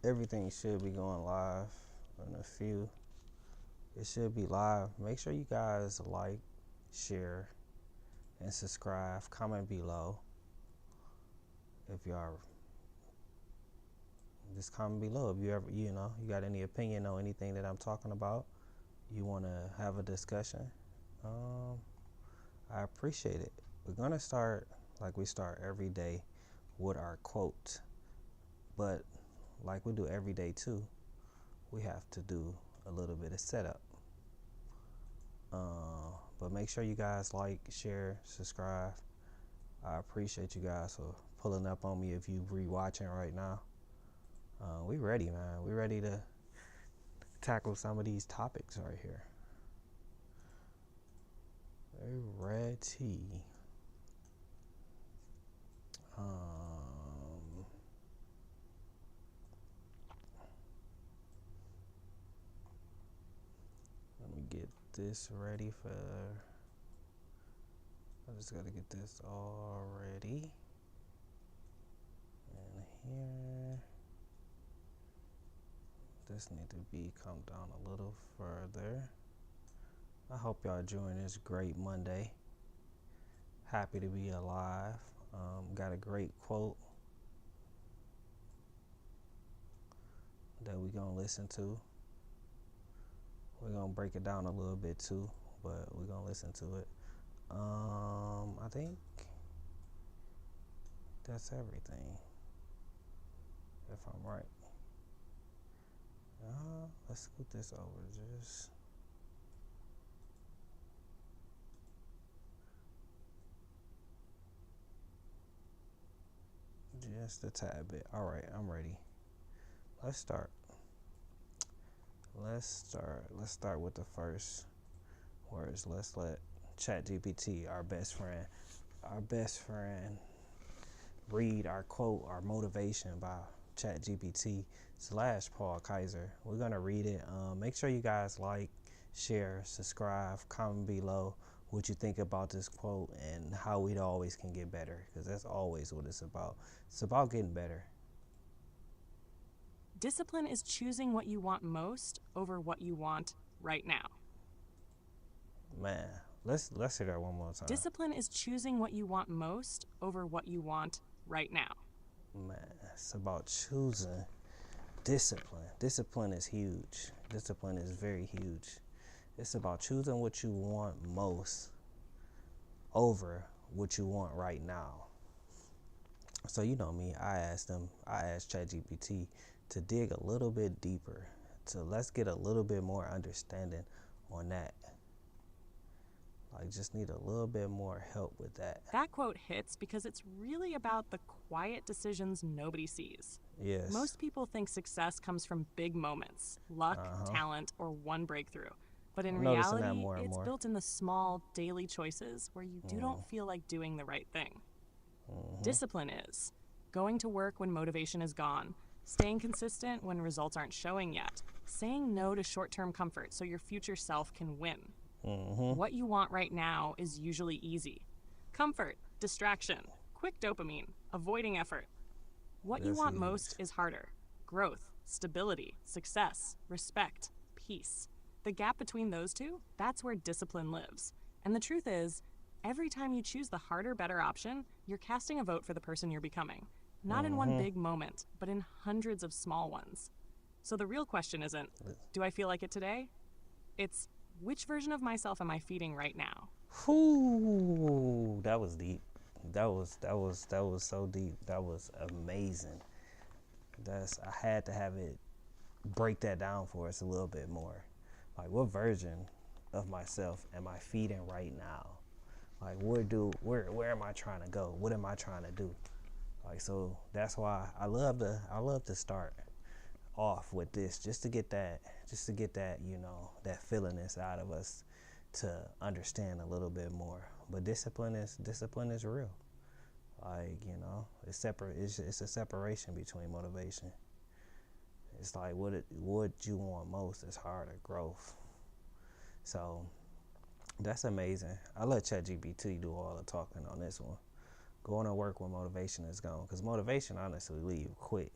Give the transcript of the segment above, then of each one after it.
Everything should be going live in a few. It should be live. Make sure you guys like, share, and subscribe. Comment below if you are. Just comment below if you ever, you got any opinion on anything that I'm talking about. You want to have a discussion. I appreciate it. We're gonna start like we start every day with our quote, but like we do every day too, we have to do a little bit of setup. But make sure you guys like, share, subscribe. I appreciate you guys for pulling up on me if you re-watching right now. We ready, man. We ready to tackle some of these topics right here. We're ready. Let me get this ready for. I just gotta get this all ready. And here. This need to be come down a little further. I hope y'all enjoying this great Monday. Happy to be alive. Got a great quote that we're gonna listen to. We're gonna break it down a little bit too, but we're gonna listen to it. I think that's everything, if I'm right. Let's scoot this over just a tad bit. All right, I'm ready. Let's start. Let's start with the first words. Let's let ChatGPT, our best friend, read our quote, our motivation by ChatGPT / Paul Kizer. We're gonna read it. Make sure you guys like, share, subscribe, comment below what you think about this quote and how we always can get better, because that's always what it's about. It's about getting better. Discipline is choosing what you want most over what you want right now. Man, let's hear that one more time. Discipline is choosing what you want most over what you want right now. Man, it's about choosing discipline. Discipline is huge. Discipline is very huge. It's about choosing what you want most over what you want right now. So you know me, I asked ChatGPT to dig a little bit deeper. So let's get a little bit more understanding on that. Like, just need a little bit more help with that. That quote hits because it's really about the quiet decisions nobody sees. Yes. Most people think success comes from big moments, luck, talent, or one breakthrough. But in reality, it's built in the small, daily choices where you don't feel like doing the right thing. Discipline is going to work when motivation is gone, staying consistent when results aren't showing yet, saying no to short-term comfort so your future self can win. What you want right now is usually easy. Comfort, distraction, quick dopamine, avoiding effort. What you want most is harder. Growth, stability, success, respect, peace. The gap between those two, that's where discipline lives. And the truth is, every time you choose the harder, better option, you're casting a vote for the person you're becoming. Not in one big moment, but in hundreds of small ones. So the real question isn't, do I feel like it today? It's, which version of myself am I feeding right now? Whoo, that was deep. That was so deep. That was amazing. I had to have it break that down for us a little bit more. Like, what version of myself am I feeding right now? Like, where am I trying to go? What am I trying to do? Like, so that's why I love to start off with this, just to get that, that feeling inside of us to understand a little bit more. But discipline is real. Like, it's separate. It's a separation between motivation. It's like what you want most is harder growth. So that's amazing. I let ChatGPT do all the talking on this one. Going to work when motivation is gone, because motivation honestly leave quick.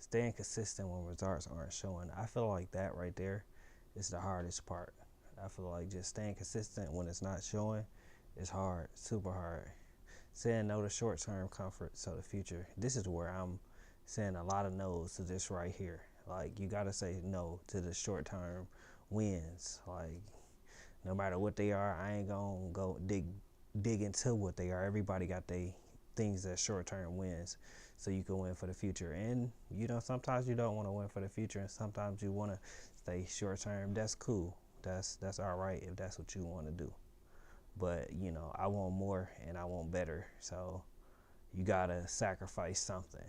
staying consistent when results aren't showing. I feel like that right there is the hardest part. I feel like just staying consistent when it's not showing is hard, super hard. Saying no to short-term comfort, so the future. This is where I'm saying a lot of no's to this right here. Like, you gotta say no to the short-term wins. Like, no matter what they are, I ain't gonna go dig into what they are. Everybody got they things that short-term wins, so you can win for the future. And sometimes you don't want to win for the future, and sometimes you want to stay short-term. That's cool. That's all right if that's what you want to do. But I want more and I want better. So you gotta sacrifice something.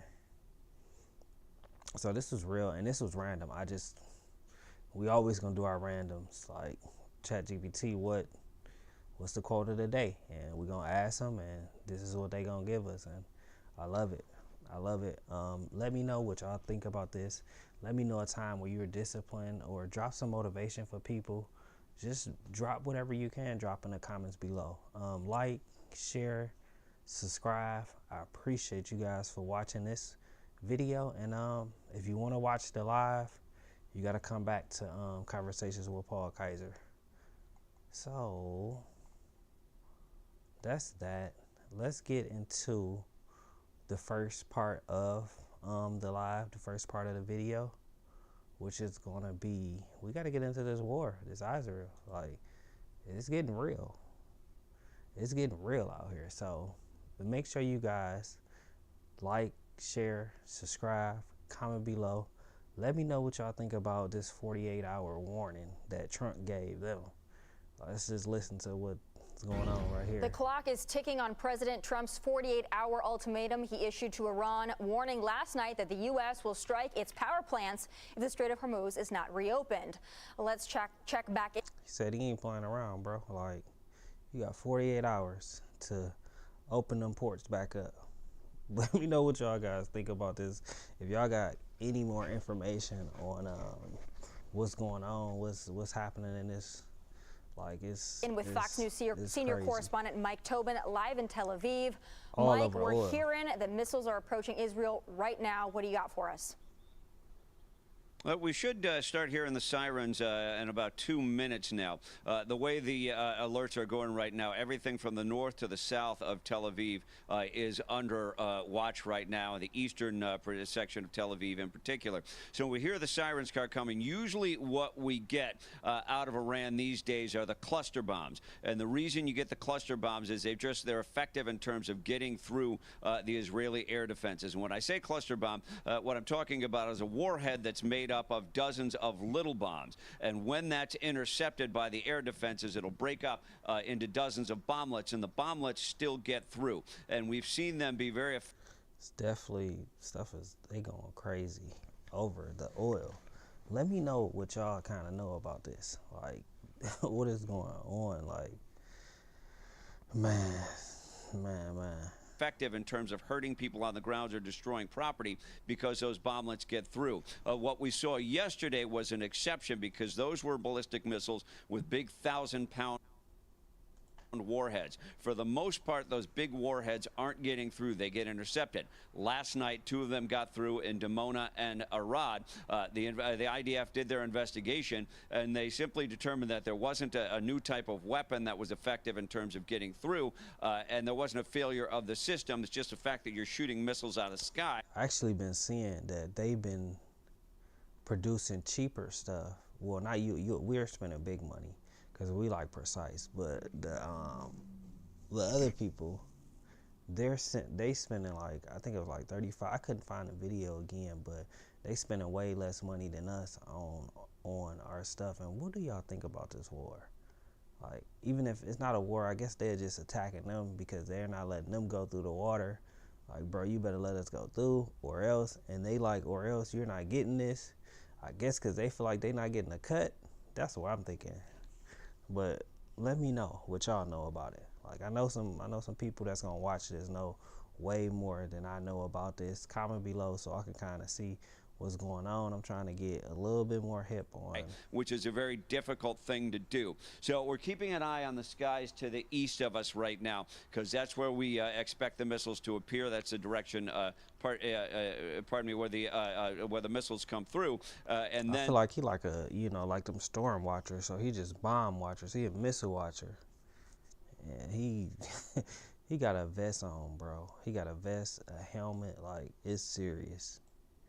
So this was real and this was random. We always gonna do our randoms, like ChatGPT, what's the quote of the day, and we're gonna ask them, and this is what they gonna give us. And I love it. Let me know what y'all think about this. Let me know a time where you were disciplined, or drop some motivation for people. Just drop whatever you can drop in the comments below. Like, share, subscribe. I appreciate you guys for watching this video. And if you want to watch the live, you got to come back to Conversations with Paul Kizer. So that's that. Let's get into the first part of the live, the first part of the video, which is gonna be, we got to get into this war, this Israel. Like, it's getting real. It's getting real out here. So make sure you guys like, share, subscribe, comment below. Let me know what y'all think about this 48-hour warning that Trump gave them. Let's just listen to what's going on right here. The clock is ticking on President Trump's 48-hour ultimatum he issued to Iran, warning last night that the U.S. will strike its power plants if the Strait of Hormuz is not reopened. Let's check back. He said he ain't playing around, bro. Like, you got 48 hours to open them ports back up. Let me know what y'all guys think about this. If y'all got any more information on what's going on, what's happening in this. Like, with Fox News senior correspondent Mike Tobin live in Tel Aviv. All Mike, we're oil. hearing that missiles are approaching Israel right now. What do you got for us? We should start hearing the sirens in about 2 minutes now. The way the alerts are going right now, everything from the north to the south of Tel Aviv is under watch right now, in the eastern section of Tel Aviv in particular. So when we hear the sirens start coming, usually what we get out of Iran these days are the cluster bombs. And the reason you get the cluster bombs is they're effective in terms of getting through the Israeli air defenses. And when I say cluster bomb, what I'm talking about is a warhead that's made up of dozens of little bombs, and when that's intercepted by the air defenses, it'll break up into dozens of bomblets, and the bomblets still get through. And we've seen them be very It's definitely they going crazy over the oil. Let me know what y'all kind of know about this. Like, what is going on? Like, man. effective in terms of hurting people on the ground or destroying property, because those bomblets get through. What we saw yesterday was an exception, because those were ballistic missiles with big 1,000-pound warheads. For the most part, those big warheads aren't getting through. They get intercepted. Last night, 2 of them got through in Dimona and Arad. The IDF did their investigation, and they simply determined that there wasn't a new type of weapon that was effective in terms of getting through, and there wasn't a failure of the system. It's just the fact that you're shooting missiles out of the sky. I actually been seeing that they've been producing cheaper stuff. Well, not we're spending big money, because we like precise, but the other people, they spending, like, I think it was like 35. I couldn't find the video again, but they spending way less money than us on our stuff. And what do y'all think about this war? Like, even if it's not a war, I guess they're just attacking them because they're not letting them go through the water. Like, bro, you better let us go through, or else. And they like, or else you're not getting this. I guess because they feel like they're not getting a cut. That's what I'm thinking. But let me know what y'all know about it. Like, I know some people that's gonna watch this know way more than I know about this. Comment below so I can kind of see what's going on. I'm trying to get a little bit more hip on. Which is a very difficult thing to do. So we're keeping an eye on the skies to the east of us right now, because that's where we expect the missiles to appear. That's the direction, where the missiles come through. And then I feel like he like a, like them storm watchers. So he just bomb watchers. He a missile watcher. And he got a vest on, bro. He got a vest, a helmet. Like, it's serious.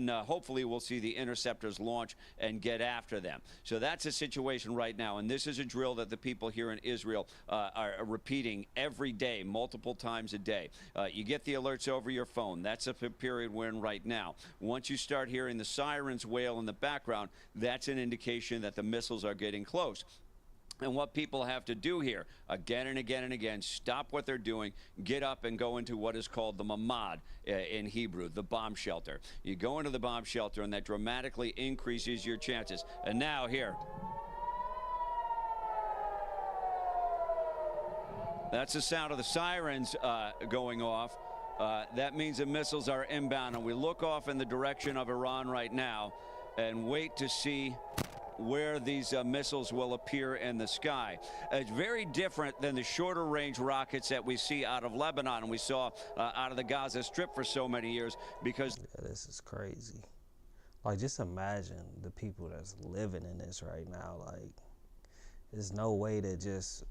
Hopefully we'll see the interceptors launch and get after them. So that's the situation right now, and this is a drill that the people here in Israel are repeating every day, multiple times a day. You get the alerts over your phone. That's a period we're in right now. Once you start hearing the sirens wail in the background, that's an indication that the missiles are getting close. And what people have to do here, again and again and again, stop what they're doing, get up and go into what is called the mamad in Hebrew, the bomb shelter. You go into the bomb shelter, and that dramatically increases your chances. And now here. That's the sound of the sirens going off. That means the missiles are inbound. And we look off in the direction of Iran right now and wait to see where these missiles will appear in the sky. It's very different than the shorter range rockets that we see out of Lebanon and we saw out of the Gaza Strip for so many years, because this is crazy. Like, just imagine the people that's living in this right now. Like, there's no way to just,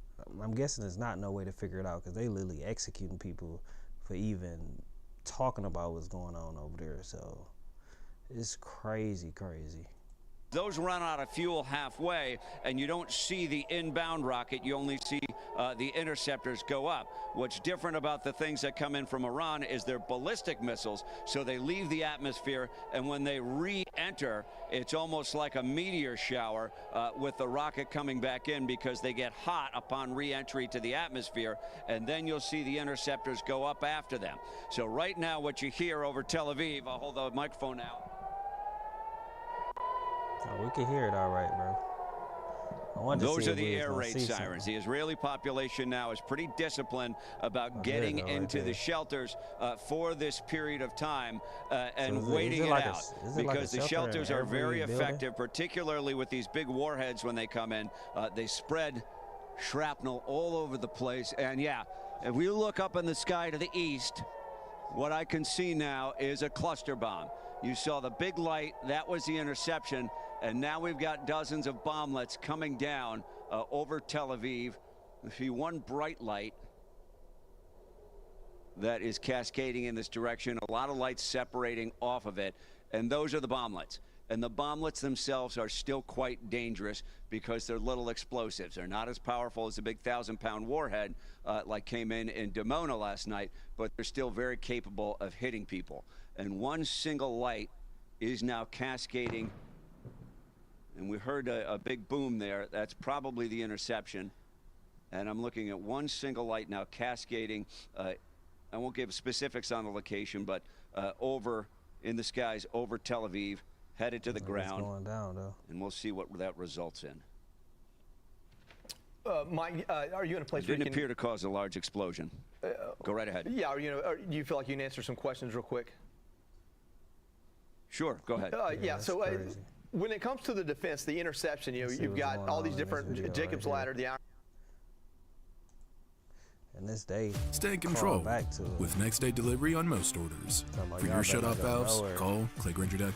I'm guessing there's not no way to figure it out, because they literally executing people for even talking about what's going on over there. So it's crazy. those run out of fuel halfway, and you don't see the inbound rocket. You only see the interceptors go up. What's different about the things that come in from Iran is they're ballistic missiles, so they leave the atmosphere, and when they re-enter, it's almost like a meteor shower with the rocket coming back in, because they get hot upon re-entry to the atmosphere, and then you'll see the interceptors go up after them. So right now, what you hear over Tel Aviv, I'll hold the microphone out. Oh, we can hear it all right, bro. Those are the air raid sirens. The Israeli population now is pretty disciplined about getting into the shelters for this period of time and waiting it out, because the shelters are very effective, particularly with these big warheads when they come in. They spread shrapnel all over the place. And yeah, if we look up in the sky to the east, what I can see now is a cluster bomb. You saw the big light, that was the interception, and now we've got dozens of bomblets coming down over Tel Aviv. You see one bright light that is cascading in this direction, a lot of lights separating off of it, and those are the bomblets. And the bomblets themselves are still quite dangerous because they're little explosives. They're not as powerful as the big 1,000-pound warhead like came in Dimona last night, but they're still very capable of hitting people. And one single light is now cascading, and we heard a big boom there. That's probably the interception. And I'm looking at one single light now cascading. I won't give specifics on the location, but over in the skies over Tel Aviv, headed to the ground. Going down, though. And we'll see what that results in. Mike, are you in a place where it didn't appear to cause a large explosion? Go right ahead. Yeah, do you feel like you can answer some questions real quick? Sure, go ahead. Yeah, so when it comes to the defense, the interception, you've got all these different Jacob's ladder, the iron. And this day, stay in control with next day delivery on most orders. For your shut-off valves, call ClayGranger.com.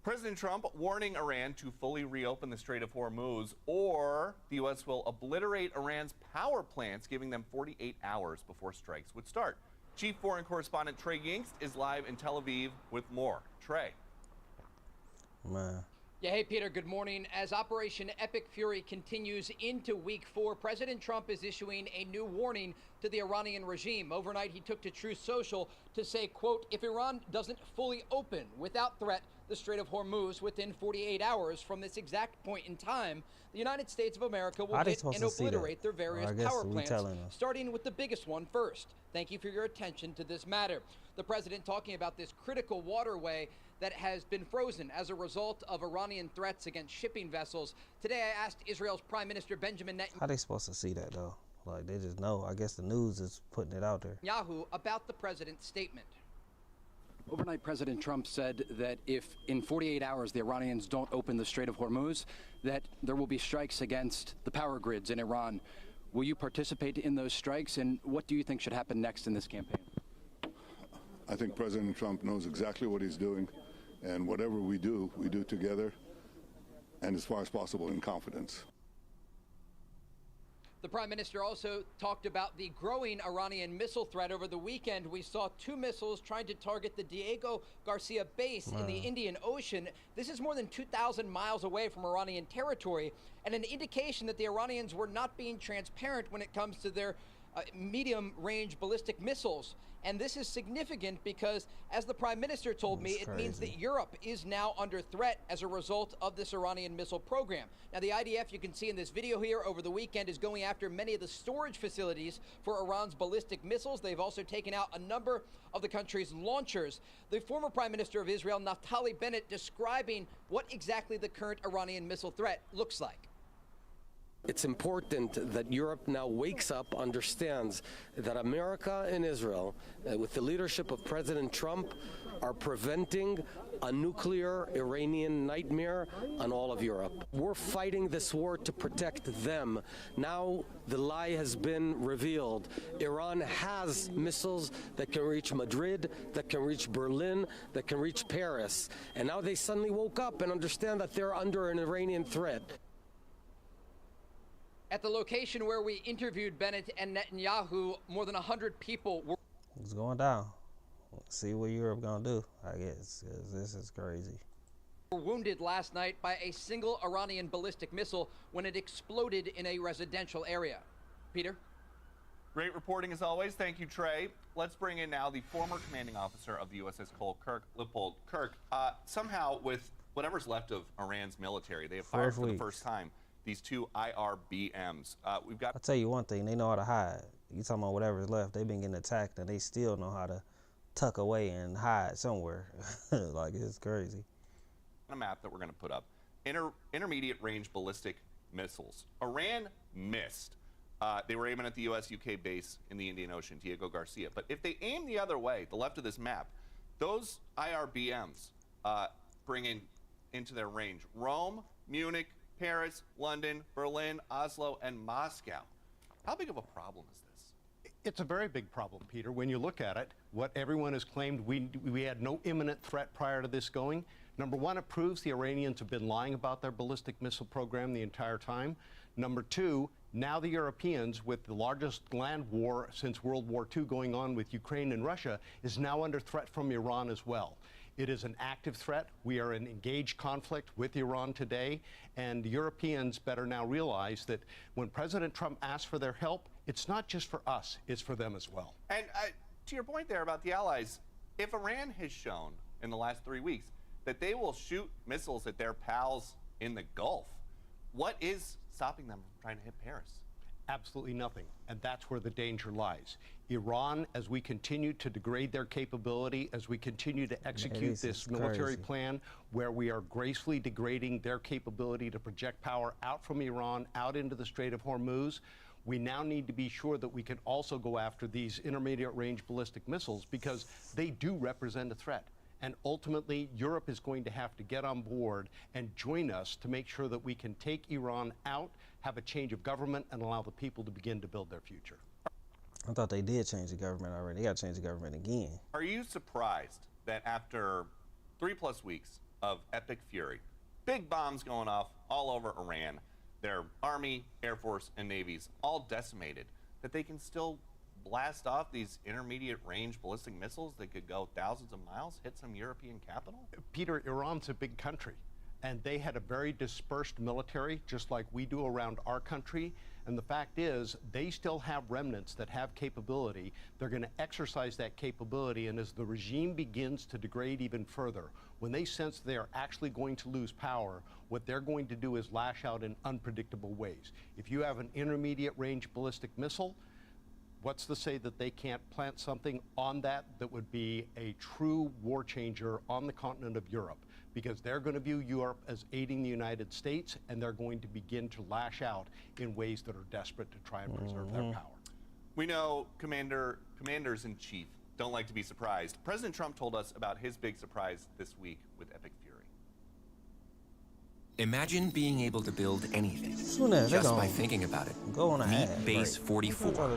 President Trump warning Iran to fully reopen the Strait of Hormuz, or the U.S. will obliterate Iran's power plants, giving them 48 hours before strikes would start. Chief Foreign Correspondent Trey Yingst is live in Tel Aviv with more. Trey. Man. Yeah, hey, Peter, good morning. As Operation Epic Fury continues into week 4, President Trump is issuing a new warning to the Iranian regime. Overnight, he took to Truth Social to say, quote, if Iran doesn't fully open without threat the Strait of Hormuz within 48 hours from this exact point in time, the United States of America will hit and obliterate their various power plants, starting with the biggest one first. Thank you for your attention to this matter. The president talking about this critical waterway that has been frozen as a result of Iranian threats against shipping vessels. Today, I asked Israel's Prime Minister Benjamin Netanyahu. How they supposed to see that, though? Like, they just know. I guess the news is putting it out there. Netanyahu about the president's statement. Overnight, President Trump said that if in 48 hours the Iranians don't open the Strait of Hormuz, that there will be strikes against the power grids in Iran. Will you participate in those strikes, and what do you think should happen next in this campaign? I think President Trump knows exactly what he's doing, and whatever we do together, and as far as possible in confidence. The Prime Minister also talked about the growing Iranian missile threat. Over the weekend, we saw 2 missiles trying to target the Diego Garcia base in the Indian Ocean. This is more than 2,000 miles away from Iranian territory, and an indication that the Iranians were not being transparent when it comes to their medium-range ballistic missiles. And this is significant because, as the Prime Minister told me, it means that Europe is now under threat as a result of this Iranian missile program. Now, the IDF, you can see in this video here, over the weekend is going after many of the storage facilities for Iran's ballistic missiles. They've also taken out a number of the country's launchers. The former Prime Minister of Israel, Naftali Bennett, describing what exactly the current Iranian missile threat looks like. It's important that Europe now wakes up, understands that America and Israel, with the leadership of President Trump, are preventing a nuclear Iranian nightmare on all of Europe. We're fighting this war to protect them. Now the lie has been revealed. Iran has missiles that can reach Madrid, that can reach Berlin, that can reach Paris. And now they suddenly woke up and understand that they're under an Iranian threat. At the location where we interviewed Bennett and Netanyahu, more than 100 people were... It's going down. See what Europe gonna do, I guess, 'cause this is crazy. ...were wounded last night by a single Iranian ballistic missile when it exploded in a residential area. Peter? Great reporting as always. Thank you, Trey. Let's bring in now the former commanding officer of the USS Cole, Kirk Lippold. Kirk, somehow with whatever's left of Iran's military, they have fired for the first time these 2 IRBMs. We've got... I'll tell you one thing, they know how to hide. You talking about whatever's left, they've been getting attacked and they still know how to tuck away and hide somewhere. Like, it's crazy. A map that we're gonna put up. Intermediate range ballistic missiles. Iran missed. They were aiming at the US-UK base in the Indian Ocean, Diego Garcia. But if they aim the other way, the left of this map, those IRBMs bring into their range Rome, Munich, Paris, London, Berlin, Oslo, and Moscow. How big of a problem is this? It's a very big problem, Peter. When you look at it, what everyone has claimed, we had no imminent threat prior to this going. Number one, it proves the Iranians have been lying about their ballistic missile program the entire time. Number two, now the Europeans, with the largest land war since World War II going on with Ukraine and Russia, is now under threat from Iran as well. It is an active threat. We are in engaged conflict with Iran today, and the Europeans better now realize that when President Trump asks for their help, it's not just for us, it's for them as well. And to your point there about the allies, if Iran has shown in the last 3 weeks that they will shoot missiles at their pals in the Gulf, what is stopping them from trying to hit Paris? Absolutely nothing, and that's where the danger lies. Iran, as we continue to degrade their capability, as we continue to execute this military plan where we are gracefully degrading their capability to project power out from Iran, out into the Strait of Hormuz, we now need to be sure that we can also go after these intermediate range ballistic missiles because they do represent a threat. And ultimately, Europe is going to have to get on board and join us to make sure that we can take Iran out, have a change of government, and allow the people to begin to build their future. I thought they did change the government already. They got to change the government again. Are you surprised that after 3+ weeks of epic fury, big bombs going off all over Iran, their Army, Air Force, and Navies all decimated, that they can still blast off these intermediate range ballistic missiles that could go thousands of miles, hit some European capital? Peter, Iran's a big country, and they had a very dispersed military, just like we do around our country. And the fact is, they still have remnants that have capability. They're going to exercise that capability, and as the regime begins to degrade even further, when they sense they are actually going to lose power, what they're going to do is lash out in unpredictable ways. If you have an intermediate range ballistic missile, what's to say that they can't plant something on that would be a true war changer on the continent of Europe? Because they're going to view Europe as aiding the United States, and they're going to begin to lash out in ways that are desperate to try and preserve their power. We know commanders-in-chief don't like to be surprised. President Trump told us about his big surprise this week with Epic Fury. Imagine being able to build anything Soon just by thinking about it. Go on Meet ahead. Base 44.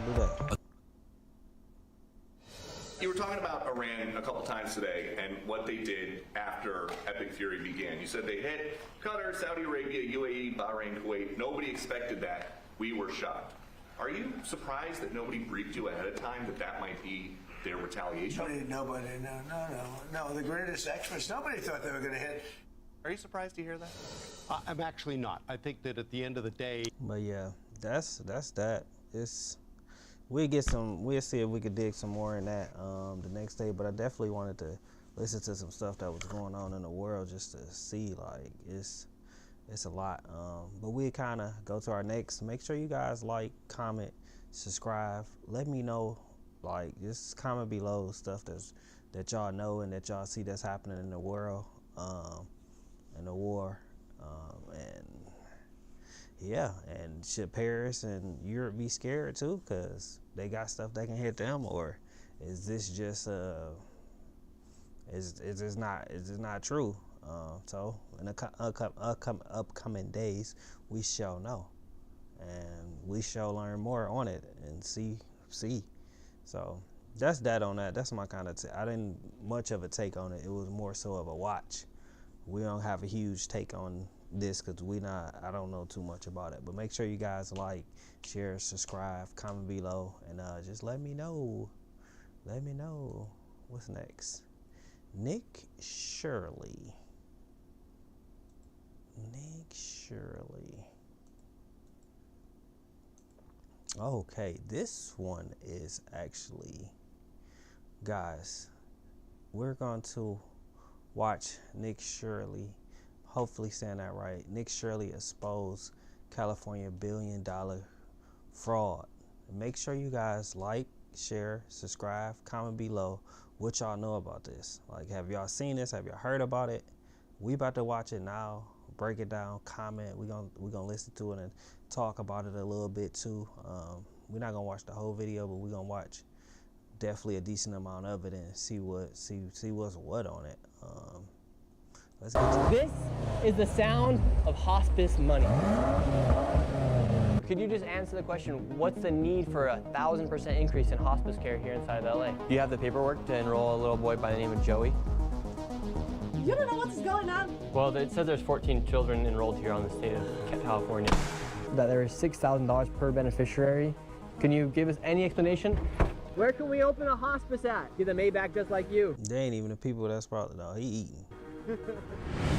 You were talking about Iran a couple times today and what they did after Epic Fury began. You said they hit Qatar, Saudi Arabia, UAE, Bahrain, Kuwait. Nobody expected that. We were shocked. Are you surprised that nobody briefed you ahead of time that that might be their retaliation? Nobody, no. The greatest experts, nobody thought they were going to hit. Are you surprised to hear that? I'm actually not. I think that at the end of the day. But yeah, that's that. We'll see if we could dig some more in that the next day. But I definitely wanted to listen to some stuff that was going on in the world just to see, like, it's a lot. But we kind of go to our next. Make sure you guys like, comment, subscribe. Let me know, like, just comment below stuff that y'all know and that y'all see that's happening in the world, in the war, and yeah, and should Paris and Europe be scared too because they got stuff that can hit them, or is this just is not true? So in the upcoming days, we shall know, and we shall learn more on it and see. So that's that on that. That's my kind of. I didn't much of a take on it. It was more so of a watch. We don't have a huge take on this because I don't know too much about it. But make sure you guys like, share, subscribe, comment below, and just let me know. Let me know what's next. Nick Shirley. Okay, this one is actually, guys, we're going to watch Nick Shirley, hopefully saying that right. Nick Shirley exposed California $1 billion fraud. Make sure you guys like, share, subscribe, comment below what y'all know about this. Like, have y'all seen this? Have y'all heard about it? We about to watch it now, break it down, comment. We're gonna listen to it and talk about it a little bit too. We're not gonna watch the whole video, but we're gonna watch definitely a decent amount of it and see what's what on it. Let's get to it. This is the sound of hospice money. Could you just answer the question, what's the need for a 1,000% increase in hospice care here inside of LA? Do you have the paperwork to enroll a little boy by the name of Joey? You don't know what's going on? Well, it says there's 14 children enrolled here on the state of California. That there is $6,000 per beneficiary. Can you give us any explanation? Where can we open a hospice at? Get the Maybach just like you. They ain't even the people that's probably, no, he eating.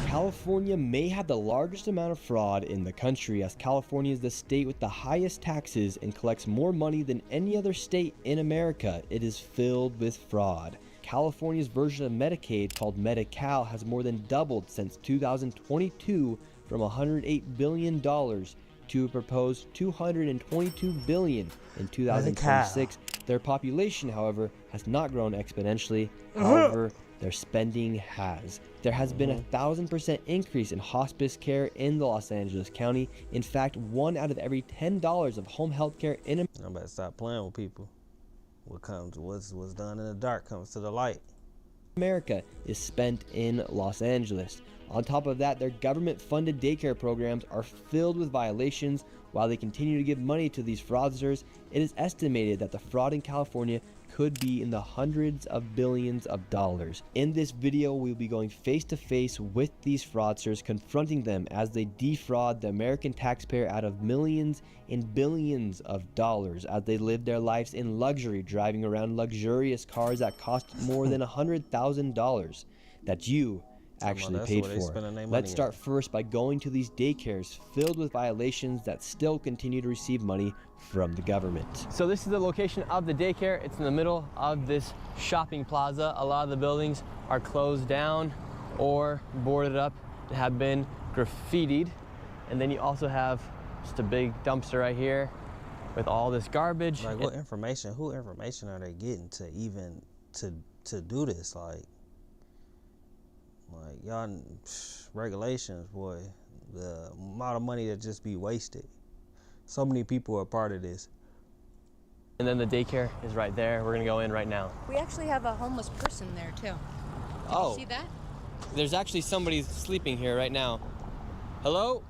California may have the largest amount of fraud in the country, as California is the state with the highest taxes and collects more money than any other state in America. It is filled with fraud. California's version of Medicaid, called Medi-Cal, has more than doubled since 2022 from $108 billion to a proposed $222 billion in 2026. Their population, however, has not grown exponentially. However, their spending has. There has been a 1,000% increase in hospice care in the Los Angeles County. In fact, 1 out of every $10 of home health care in America. I'm about to stop playing with people. What's done in the dark comes to the light. America is spent in Los Angeles. On top of that, their government-funded daycare programs are filled with violations. While they continue to give money to these fraudsters, it is estimated that the fraud in California could be in the hundreds of billions of dollars. In this video, we'll be going face to face with these fraudsters, confronting them as they defraud the American taxpayer out of millions and billions of dollars as they live their lives in luxury, driving around luxurious cars that cost more than $100,000 that you actually paid for. Let's start first by going to these daycares filled with violations that still continue to receive money from the government. So this is the location of the daycare. It's in the middle of this shopping plaza. A lot of the buildings are closed down or boarded up and have been graffitied. And then you also have just a big dumpster right here with all this garbage. Like, what information, who information are they getting to even to do this? Like y'all, regulations, boy, the amount of money that just be wasted. So many people are part of this. And then the daycare is right there. We're gonna go in right now. We actually have a homeless person there too. Oh. You see that? There's actually somebody sleeping here right now. Hello?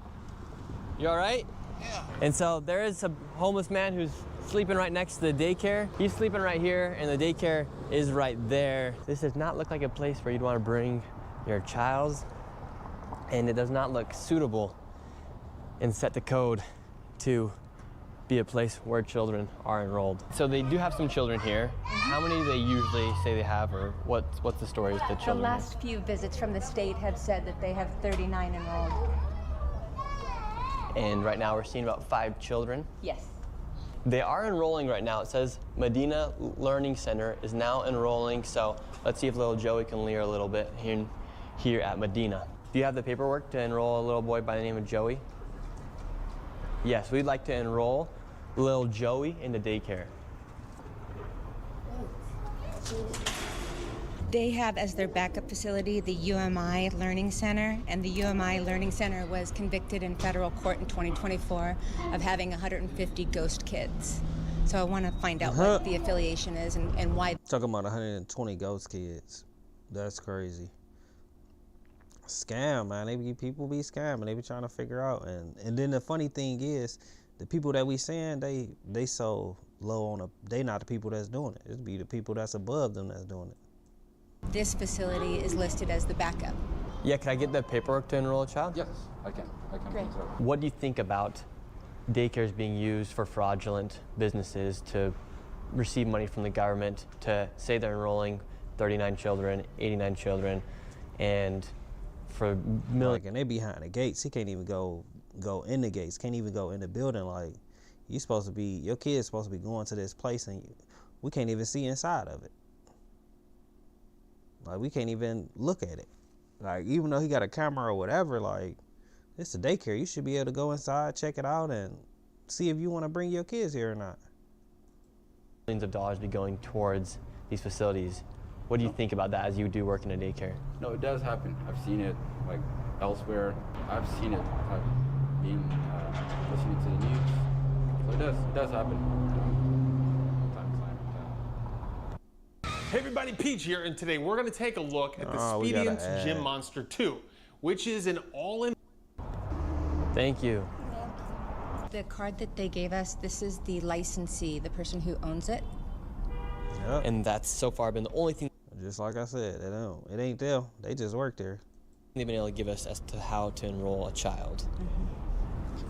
You all right? Yeah. And so there is a homeless man who's sleeping right next to the daycare. He's sleeping right here, and the daycare is right there. This does not look like a place where you'd want to bring your child, and it does not look suitable and set the code to be a place where children are enrolled. So they do have some children here. How many do they usually say they have, or what's the story with the children? The last few visits from the state have said that they have 39 enrolled. And right now we're seeing about 5 children. Yes. They are enrolling right now. It says Medina Learning Center is now enrolling, so let's see if little Joey can learn a little bit here at Medina. Do you have the paperwork to enroll a little boy by the name of Joey? Yes, we'd like to enroll little Joey into daycare. They have as their backup facility the UMI Learning Center, and the UMI Learning Center was convicted in federal court in 2024 of having 150 ghost kids. So I want to find out what the affiliation is and why. Talking about 120 ghost kids. That's crazy. Scam, man. People be scamming. They be trying to figure out. And then the funny thing is, the people that we saying, they so low on they not the people that's doing it. It'd be the people that's above them that's doing it. This facility is listed as the backup. Yeah, can I get the paperwork to enroll a child? Yes, I can. Great. What do you think about daycares being used for fraudulent businesses to receive money from the government to say they're enrolling 39 children, 89 children, and for millions? And they behind the gates. He can't even go in the gates. Can't even go in the building. Like, your kid's supposed to be going to this place, and we can't even see inside of it. Like, we can't even look at it. Like, even though he got a camera or whatever, like, it's a daycare. You should be able to go inside, check it out, and see if you want to bring your kids here or not. Millions of dollars be going towards these facilities. What do you think about that as you do work in a daycare? No, it does happen. I've seen it, like, elsewhere. I've seen it, like, listening to the news. So it does happen. Hey everybody, Peach here, and today we're going to take a look at the Speediant Gym Monster 2, which is an all-in... Thank you. The card that they gave us, this is the licensee, the person who owns it. Yep. And that's so far been the only thing. Just like I said, it ain't them. They just work there. They've been able to give us as to how to enroll a child.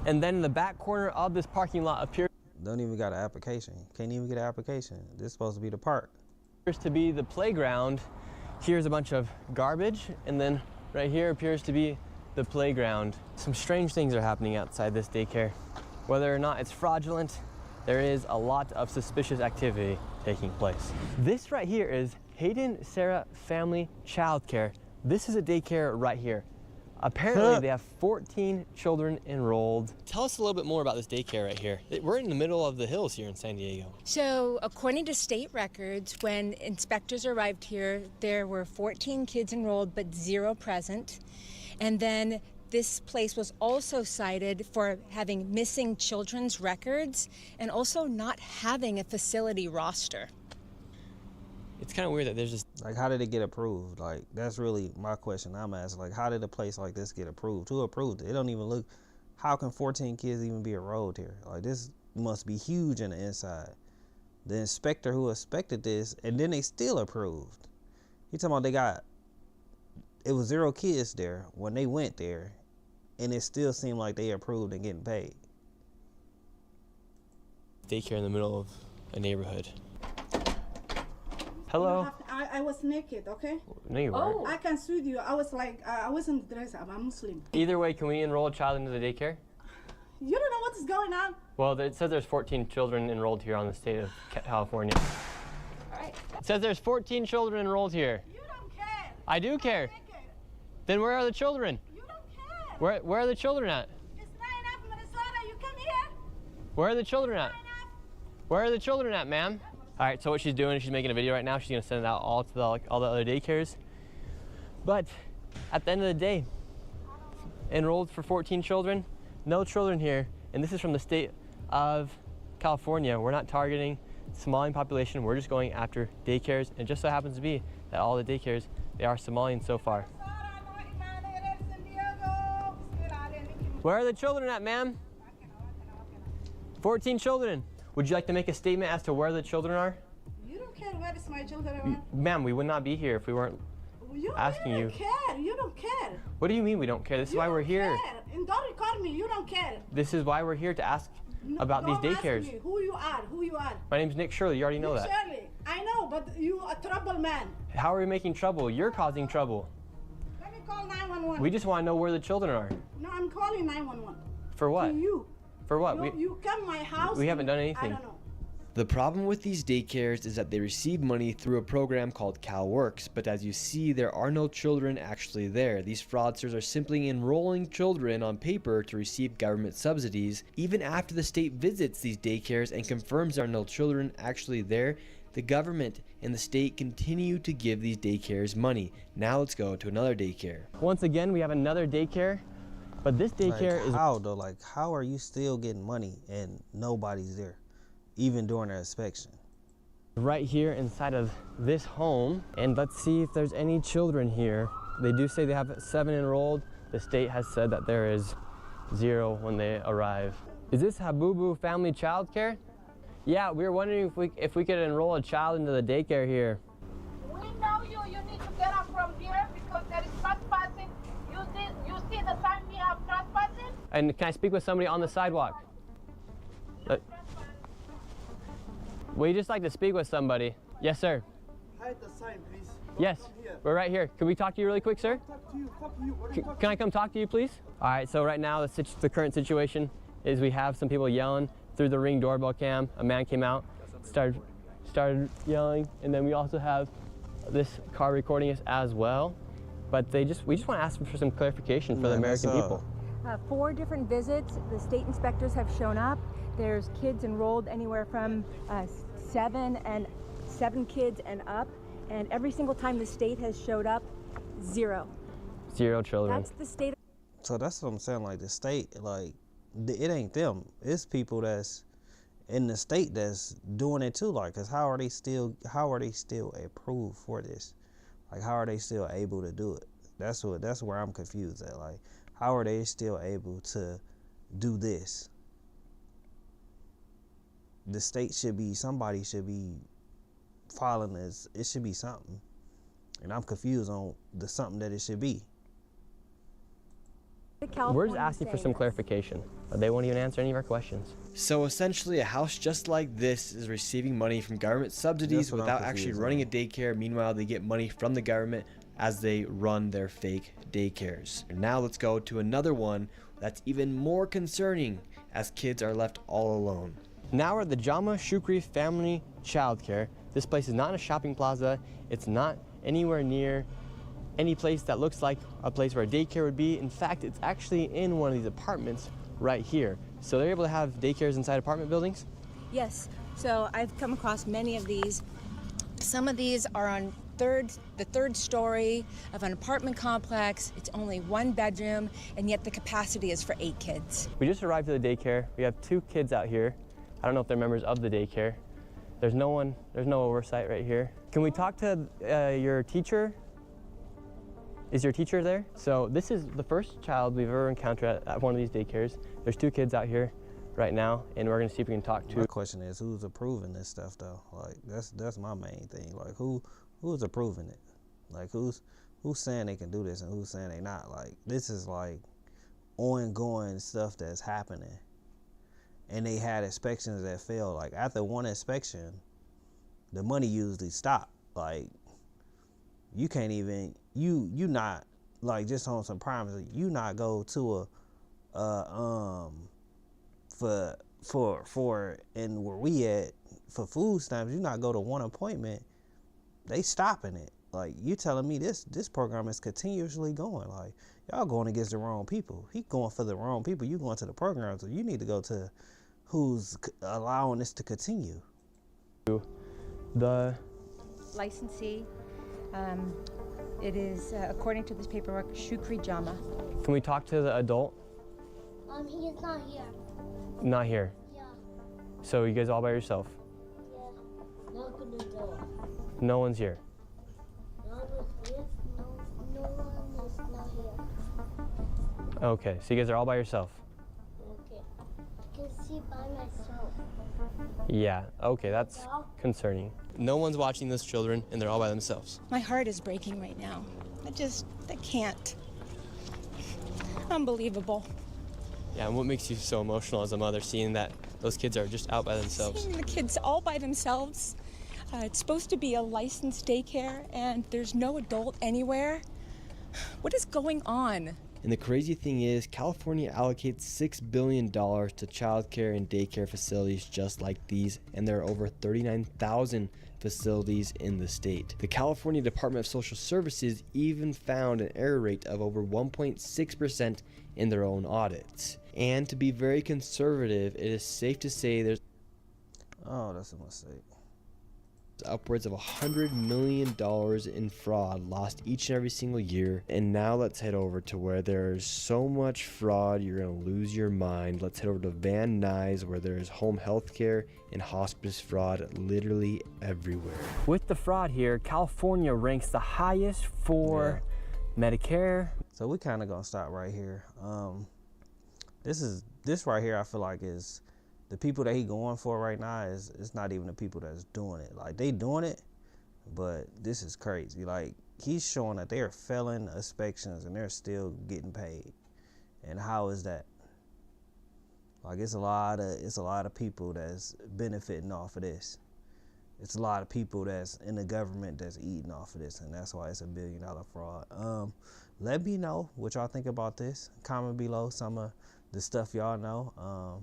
And then in the back corner of this parking lot appears... Don't even got an application. Can't even get an application. This is supposed to be the park. To be the playground. Here's a bunch of garbage, and then right here appears to be the playground. Some strange things are happening outside this daycare. Whether or not it's fraudulent, there is a lot of suspicious activity taking place. This right here is Hayden Sarah Family Childcare. This is a daycare right here. Apparently they have 14 children enrolled. Tell us a little bit more about this daycare right here. We're in the middle of the hills here in San Diego. So according to state records, when inspectors arrived here, there were 14 kids enrolled but 0 present. And then this place was also cited for having missing children's records and also not having a facility roster. It's kind of weird that there's just... Like, how did it get approved? Like, that's really my question I'm asking. Like, how did a place like this get approved? Who approved it? It don't even look... How can 14 kids even be enrolled here? Like, this must be huge in the inside. The inspector who inspected this, and then they still approved. You talking about it was 0 kids there when they went there, and it still seemed like they approved and getting paid. Daycare in the middle of a neighborhood. Hello. I was naked, okay? No, you weren't. I can sue you. I was like, I wasn't dressed up. I'm Muslim. Either way, can we enroll a child into the daycare? You don't know what's going on. Well, it says there's 14 children enrolled here on the state of California. All right. It says there's 14 children enrolled here. You don't care. I do care. Then where are the children? You don't care. Where are the children at? It's not enough, Minnesota. You come here. Where are the children at? Where are the children at, ma'am? All right, so what she's doing is she's making a video right now. She's gonna send it out all to all the other daycares. But at the end of the day, enrolled for 14 children, no children here, and this is from the state of California. We're not targeting Somalian population. We're just going after daycares, and it just so happens to be that all the daycares, they are Somalian so far. Where are the children at, ma'am? 14 children. Would you like to make a statement as to where the children are? You don't care where is my children are? Ma'am, we would not be here if we weren't asking you. You don't care. You don't care. What do you mean we don't care? This is why we're here. Care. And don't record me. You don't care. This is why we're here, to ask about these daycares. Ask me who you are. Who you are. My name's Nick Shirley. You already know that. Shirley, I know, but you a trouble man. How are we making trouble? You're causing trouble. Let me call 911. We just want to know where the children are. No, I'm calling 911. For what? To you. For what? You come my house. We haven't done anything. I don't know. The problem with these daycares is that they receive money through a program called CalWorks, but as you see, there are no children actually there. These fraudsters are simply enrolling children on paper to receive government subsidies. Even after the state visits these daycares and confirms there are no children actually there, the government and the state continue to give these daycares money. Now let's go to another daycare. Once again, we have another daycare, but this daycare is... How though? Like, how are you still getting money and nobody's there? Even during their inspection. Right here inside of this home, and let's see if there's any children here. They do say they have 7 enrolled. The state has said that there is 0 when they arrive. Is this Habubu Family Child Care? Yeah, we were wondering if we could enroll a child into the daycare here. We know you. You need to get up from here because there is trespassing. You see the sign we have trespassing? And can I speak with somebody on the sidewalk? We just like to speak with somebody. Yes, sir. Hide the sign, please. Yes, we're right here. Can we talk to you really quick, sir? Talk to you. Fuck you. Can I come talk to you, please? All right, so right now the current situation is we have some people yelling through the Ring doorbell cam. A man came out, started yelling, and then we also have this car recording us as well. But we just want to ask for some clarification for the American people. 4 different visits. The state inspectors have shown up. There's kids enrolled anywhere from 7 kids and up, and every single time the state has showed up, 0. 0 children. That's the state. So that's what I'm saying. Like the state, like it ain't them. It's people that's in the state that's doing it too. Like, cause how are they still approved for this? Like, how are they still able to do it? That's where I'm confused at. Like, how are they still able to do this? The state somebody should be filing this. It should be something. And I'm confused on the something that it should be. We're just asking for some clarification. They won't even answer any of our questions. So essentially, a house just like this is receiving money from government subsidies without actually running a daycare. Meanwhile, they get money from the government as they run their fake daycares. And now let's go to another one that's even more concerning, as kids are left all alone. Now we're at the Jama Shukri Family Childcare. This place is not in a shopping plaza. It's not anywhere near any place that looks like a place where a daycare would be. In fact, it's actually in one of these apartments right here. So they're able to have daycares inside apartment buildings? Yes. So I've come across many of these. Some of these are on the third story of an apartment complex. It's only 1 bedroom, and yet the capacity is for 8 kids. We just arrived at the daycare. We have 2 kids out here. I don't know if they're members of the daycare. There's no oversight right here. Can we talk to your teacher? Is your teacher there? So this is the first child we've ever encountered at one of these daycares. There's 2 kids out here right now, and we're gonna see if we can talk to. My question is, who's approving this stuff though? Like that's my main thing. Like who's approving it? Like who's saying they can do this and who's saying they not? Like this is like ongoing stuff that's happening. And they had inspections that failed. Like after 1 inspection, the money usually stopped. Like you can't even you not like just on some primacy. You not go to for and where we at for food stamps. You not go to 1 appointment. They stopping it. Like you telling me this program is continuously going. Like y'all going against the wrong people. He going for the wrong people. You going to the program, so you need to go to who's allowing this to continue. The licensee, it is, according to this paperwork, Shukri Jama. Can we talk to the adult? He is not here. Not here. Yeah. So you guys all by yourself? Yeah. No one's here. No one is not here. Okay, so you guys are all by yourself? Okay. I can see by myself. Yeah, okay, that's concerning. No one's watching those children, and they're all by themselves. My heart is breaking right now. I can't. Unbelievable. Yeah, and what makes you so emotional as a mother, seeing that those kids are just out by themselves? Seeing the kids all by themselves. It's supposed to be a licensed daycare, and there's no adult anywhere. What is going on? And the crazy thing is, California allocates $6 billion to childcare and daycare facilities just like these, and there are over 39,000 facilities in the state. The California Department of Social Services even found an error rate of over 1.6% in their own audits. And to be very conservative, it is safe to say there's that's a mistake. Upwards of $100 million in fraud lost each and every single year. And now let's head over to where there's so much fraud you're gonna lose your mind. Let's head over to Van Nuys, where there's home health care and hospice fraud literally everywhere. With the fraud here, California ranks the highest for Medicare. So we kind of gonna stop right here. This right here, I feel like is the people that he going for right now is not even the people that's doing it. Like, they doing it, but this is crazy. Like, he's showing that they are failing inspections and they're still getting paid. And how is that? Like, it's a lot of people that's benefiting off of this. It's a lot of people that's in the government that's eating off of this, and that's why it's $1 billion fraud. Let me know what y'all think about this. Comment below some of the stuff y'all know.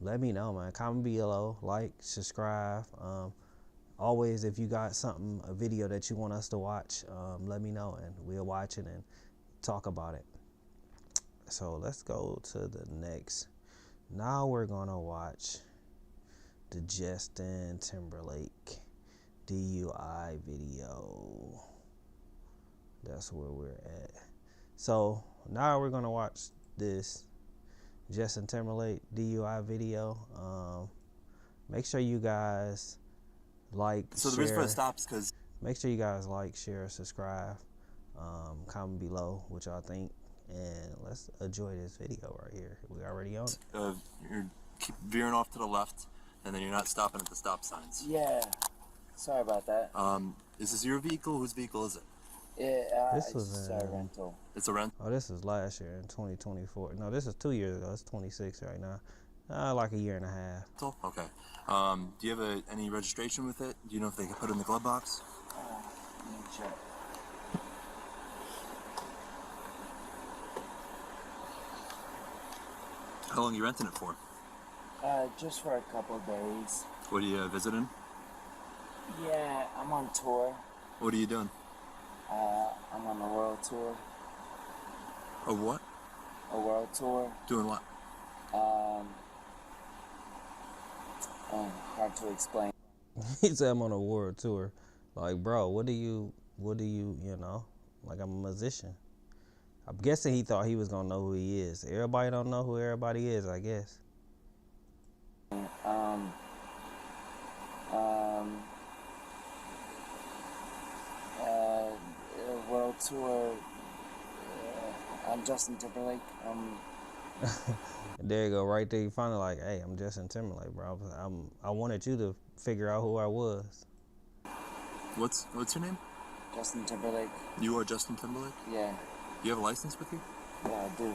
Let me know, man. Comment below, like, subscribe. Always, if you got a video that you want us to watch, let me know, and we'll watch it and talk about it. So let's go to the next. Now we're gonna watch the Justin Timberlake DUI video. That's where we're at. So now we're gonna watch this Justin Timberlake DUI video. Make sure you guys like, so the share. reason for the stops because make sure you guys like, share, subscribe, comment below what y'all think, and let's enjoy this video right here. We already on it. You're keep veering off to the left, and then you're not stopping at the stop signs. Yeah, sorry about that. Is this your vehicle? Whose vehicle is it? This was it's a rental. It's a rental? Oh, this was last year in 2024. No, this is 2 years ago. It's 26 right now. Like a year and a half. Okay. Do you have any registration with it? Do you know if they can put it in the glove box? Let me check. How long are you renting it for? Just for a couple of days. What are you visiting? Yeah, I'm on tour. What are you doing? I'm on a world tour. A what? A world tour. Doing what? Hard to explain. He said I'm on a world tour. Like, bro, what do you know? Like, I'm a musician. I'm guessing he thought he was gonna know who he is. Everybody don't know who everybody is, I guess. World tour. I'm Justin Timberlake. There you go, right there. You finally like, hey, I'm Justin Timberlake, bro. I wanted you to figure out who I was. What's your name? Justin Timberlake. You are Justin Timberlake? Yeah. You have a license with you? Yeah, I do.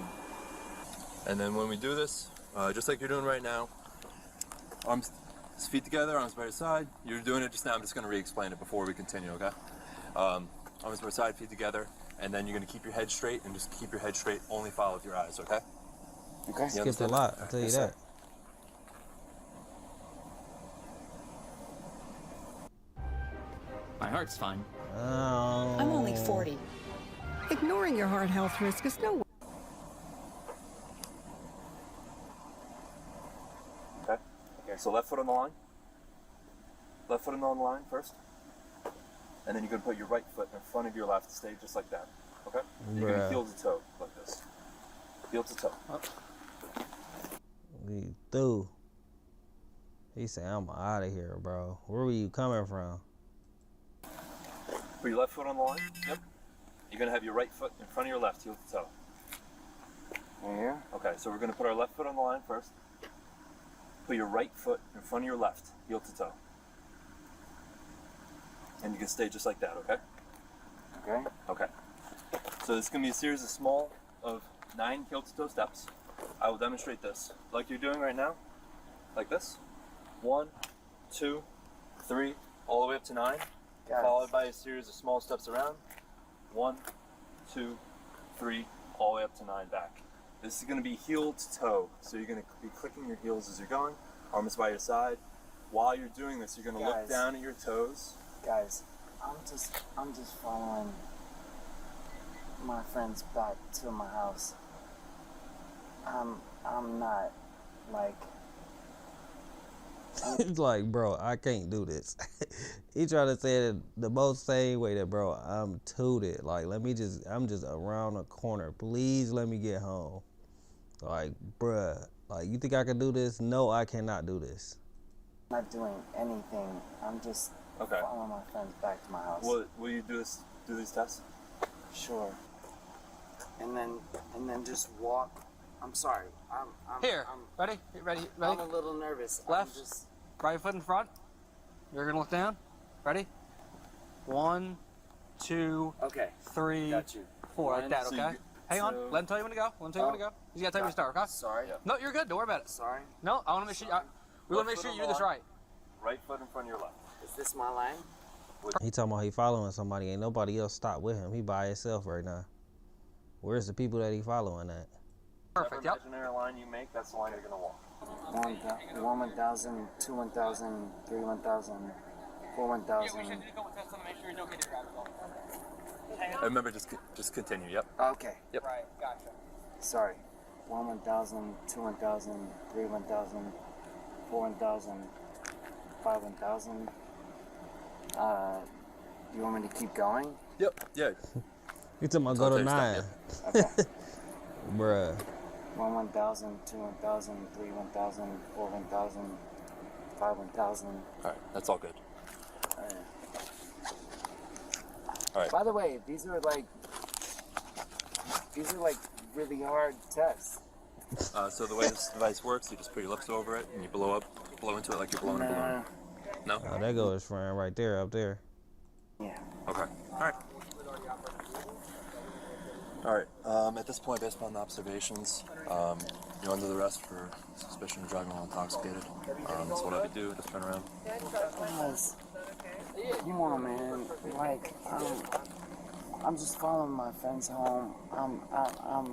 And then when we do this, just like you're doing right now, arms, feet together, arms by your side. You're doing it just now. I'm just going to re-explain it before we continue, okay? Arms by your side, feet together, and then you're going to keep your head straight and just keep your head straight. Only follow with your eyes, okay? Okay. Skipped a lot, I'll tell you that. My heart's fine. I'm only 40. Ignoring your heart health risk is no. Okay. So left foot on the line. Left foot on the line first. And then you're going to put your right foot in front of your left, stay just like that. Okay? You're going to heel to toe like this. Heel to toe. We through. He said, I'm out of here, bro. Where were you coming from? Put your left foot on the line. Yep. You're gonna have your right foot in front of your left, heel to toe. Here? Okay, so we're gonna put our left foot on the line first. Put your right foot in front of your left, heel to toe. And you can stay just like that, okay? Okay. Okay. So this is gonna be a series of 9 heel to toe steps. I will demonstrate this like you're doing right now, like this. 1, 2, 3, all the way up to 9, followed by a series of small steps around. 1, 2, 3, all the way up to 9 back. This is going to be heel to toe, so you're going to be clicking your heels as you're going, arms by your side. While you're doing this, you're going to look down at your toes. Guys, I'm just following my friends back to my house. I'm not like. It's like, bro, I can't do this. He tried to say it the most same way that, bro, I'm tooted. Like, I'm just around the corner. Please let me get home. Like, bruh, like, you think I can do this? No, I cannot do this. I'm not doing anything. I'm just following my friends back to my house. Will you do these tests? Sure. And then just walk. I'm sorry. Here. Ready? Ready? I'm a little nervous. Left. Right foot in front. You're gonna look down. Ready? 1, 2, 3, 4. Like that, okay? Hang on. Let him tell you when to go. He's gotta tell you when to start, okay? Sorry. No, you're good. Don't worry about it. Sorry. No, I wanna make sure we wanna make sure you do this right. Right foot in front of your left. Is this my line? He talking about he following somebody. Ain't nobody else stopped with him. He by himself right now. Where's the people that he following at? Perfect. Whatever imaginary line you make, that's the line you're gonna walk. 1,000, 2 1,000, 3 1,000, 4 1,000. Remember, just continue. Yep. Okay. Yep. Right. Gotcha. Sorry. 1 1,000, 2 1,000, 3 1,000, 4 1,000, 5 1,000. You want me to keep going? Yep. Yeah. You talking about go to 9? Okay. Bruh. 1 1,000, 2 1,000, 3 1,000, 4 1,000, 5 1,000. All right, that's all good. All right. By the way, these are like really hard tests. So the way this device works, you just put your lips over it and you blow into it like you're blowing a balloon. No? Oh, there goes his friend right there, up there. Yeah. Okay. All right. All right. At this point, based upon the observations, you're under the arrest for suspicion of driving while intoxicated. So what I would do, just turn around. Guys, come on, man. Like, I'm just following my friends home. All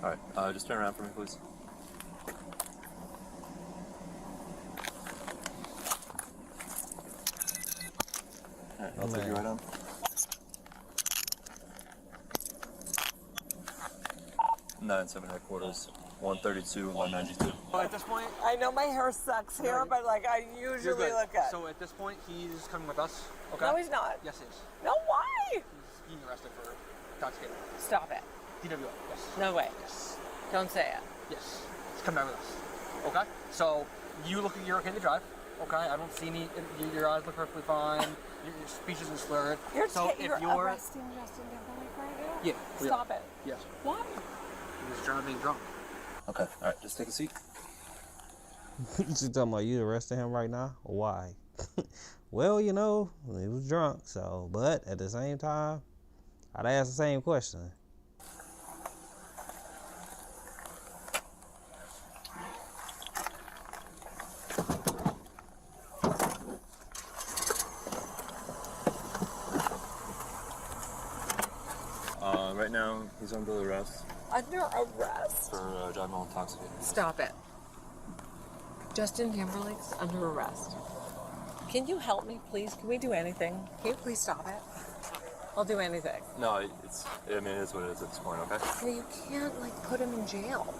right. Just turn around for me, please. All right. I'll take you right on. Nine 7 headquarters, 132 and 192. So at this point, I know my hair sucks here, but like I usually look good. So at this point, he's coming with us. Okay. No, he's not. Yes, he is. No, why? He's being arrested for intoxicated. Stop it. DWI. Yes. No way. Yes. Don't say it. Yes. He's coming back with us. Okay. So you're okay to drive. Okay. I don't see any. Your eyes look perfectly fine. Your speech isn't slurred. You're arresting Justin Timberlake right now? Yeah. Stop it. Yes. Why? He was driving drunk. Okay. All right. Just take a seat. You talking about you arresting him right now? Why? Well, you know, he was drunk, so, but at the same time, I'd ask the same question. Right now, he's under arrest. Under arrest? For driving while intoxicated. Stop it. Justin Timberlake's under arrest. Can you help me, please? Can we do anything? Can you please stop it? I'll do anything. No, it is what it is at this point, okay? No, you can't, like, put him in jail.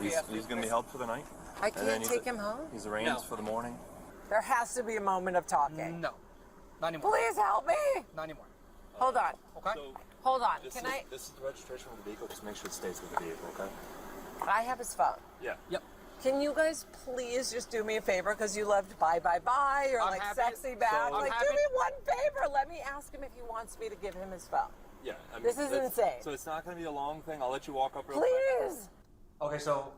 He's going to be held for the night. I can't take him home? He's arraigned for the morning. There has to be a moment of talking. No. Not anymore. Please help me! Not anymore. Hold on. Okay. So hold on. This is the registration of the vehicle. Just make sure it stays with the vehicle, okay? I have his phone. Yeah. Yep. Can you guys please just do me a favor? Because you loved bye, bye, bye, or like sexy back. So like, do me one favor. Let me ask him if he wants me to give him his phone. Yeah. I mean, This is insane. So it's not going to be a long thing. I'll let you walk up real quick. Please. Okay, so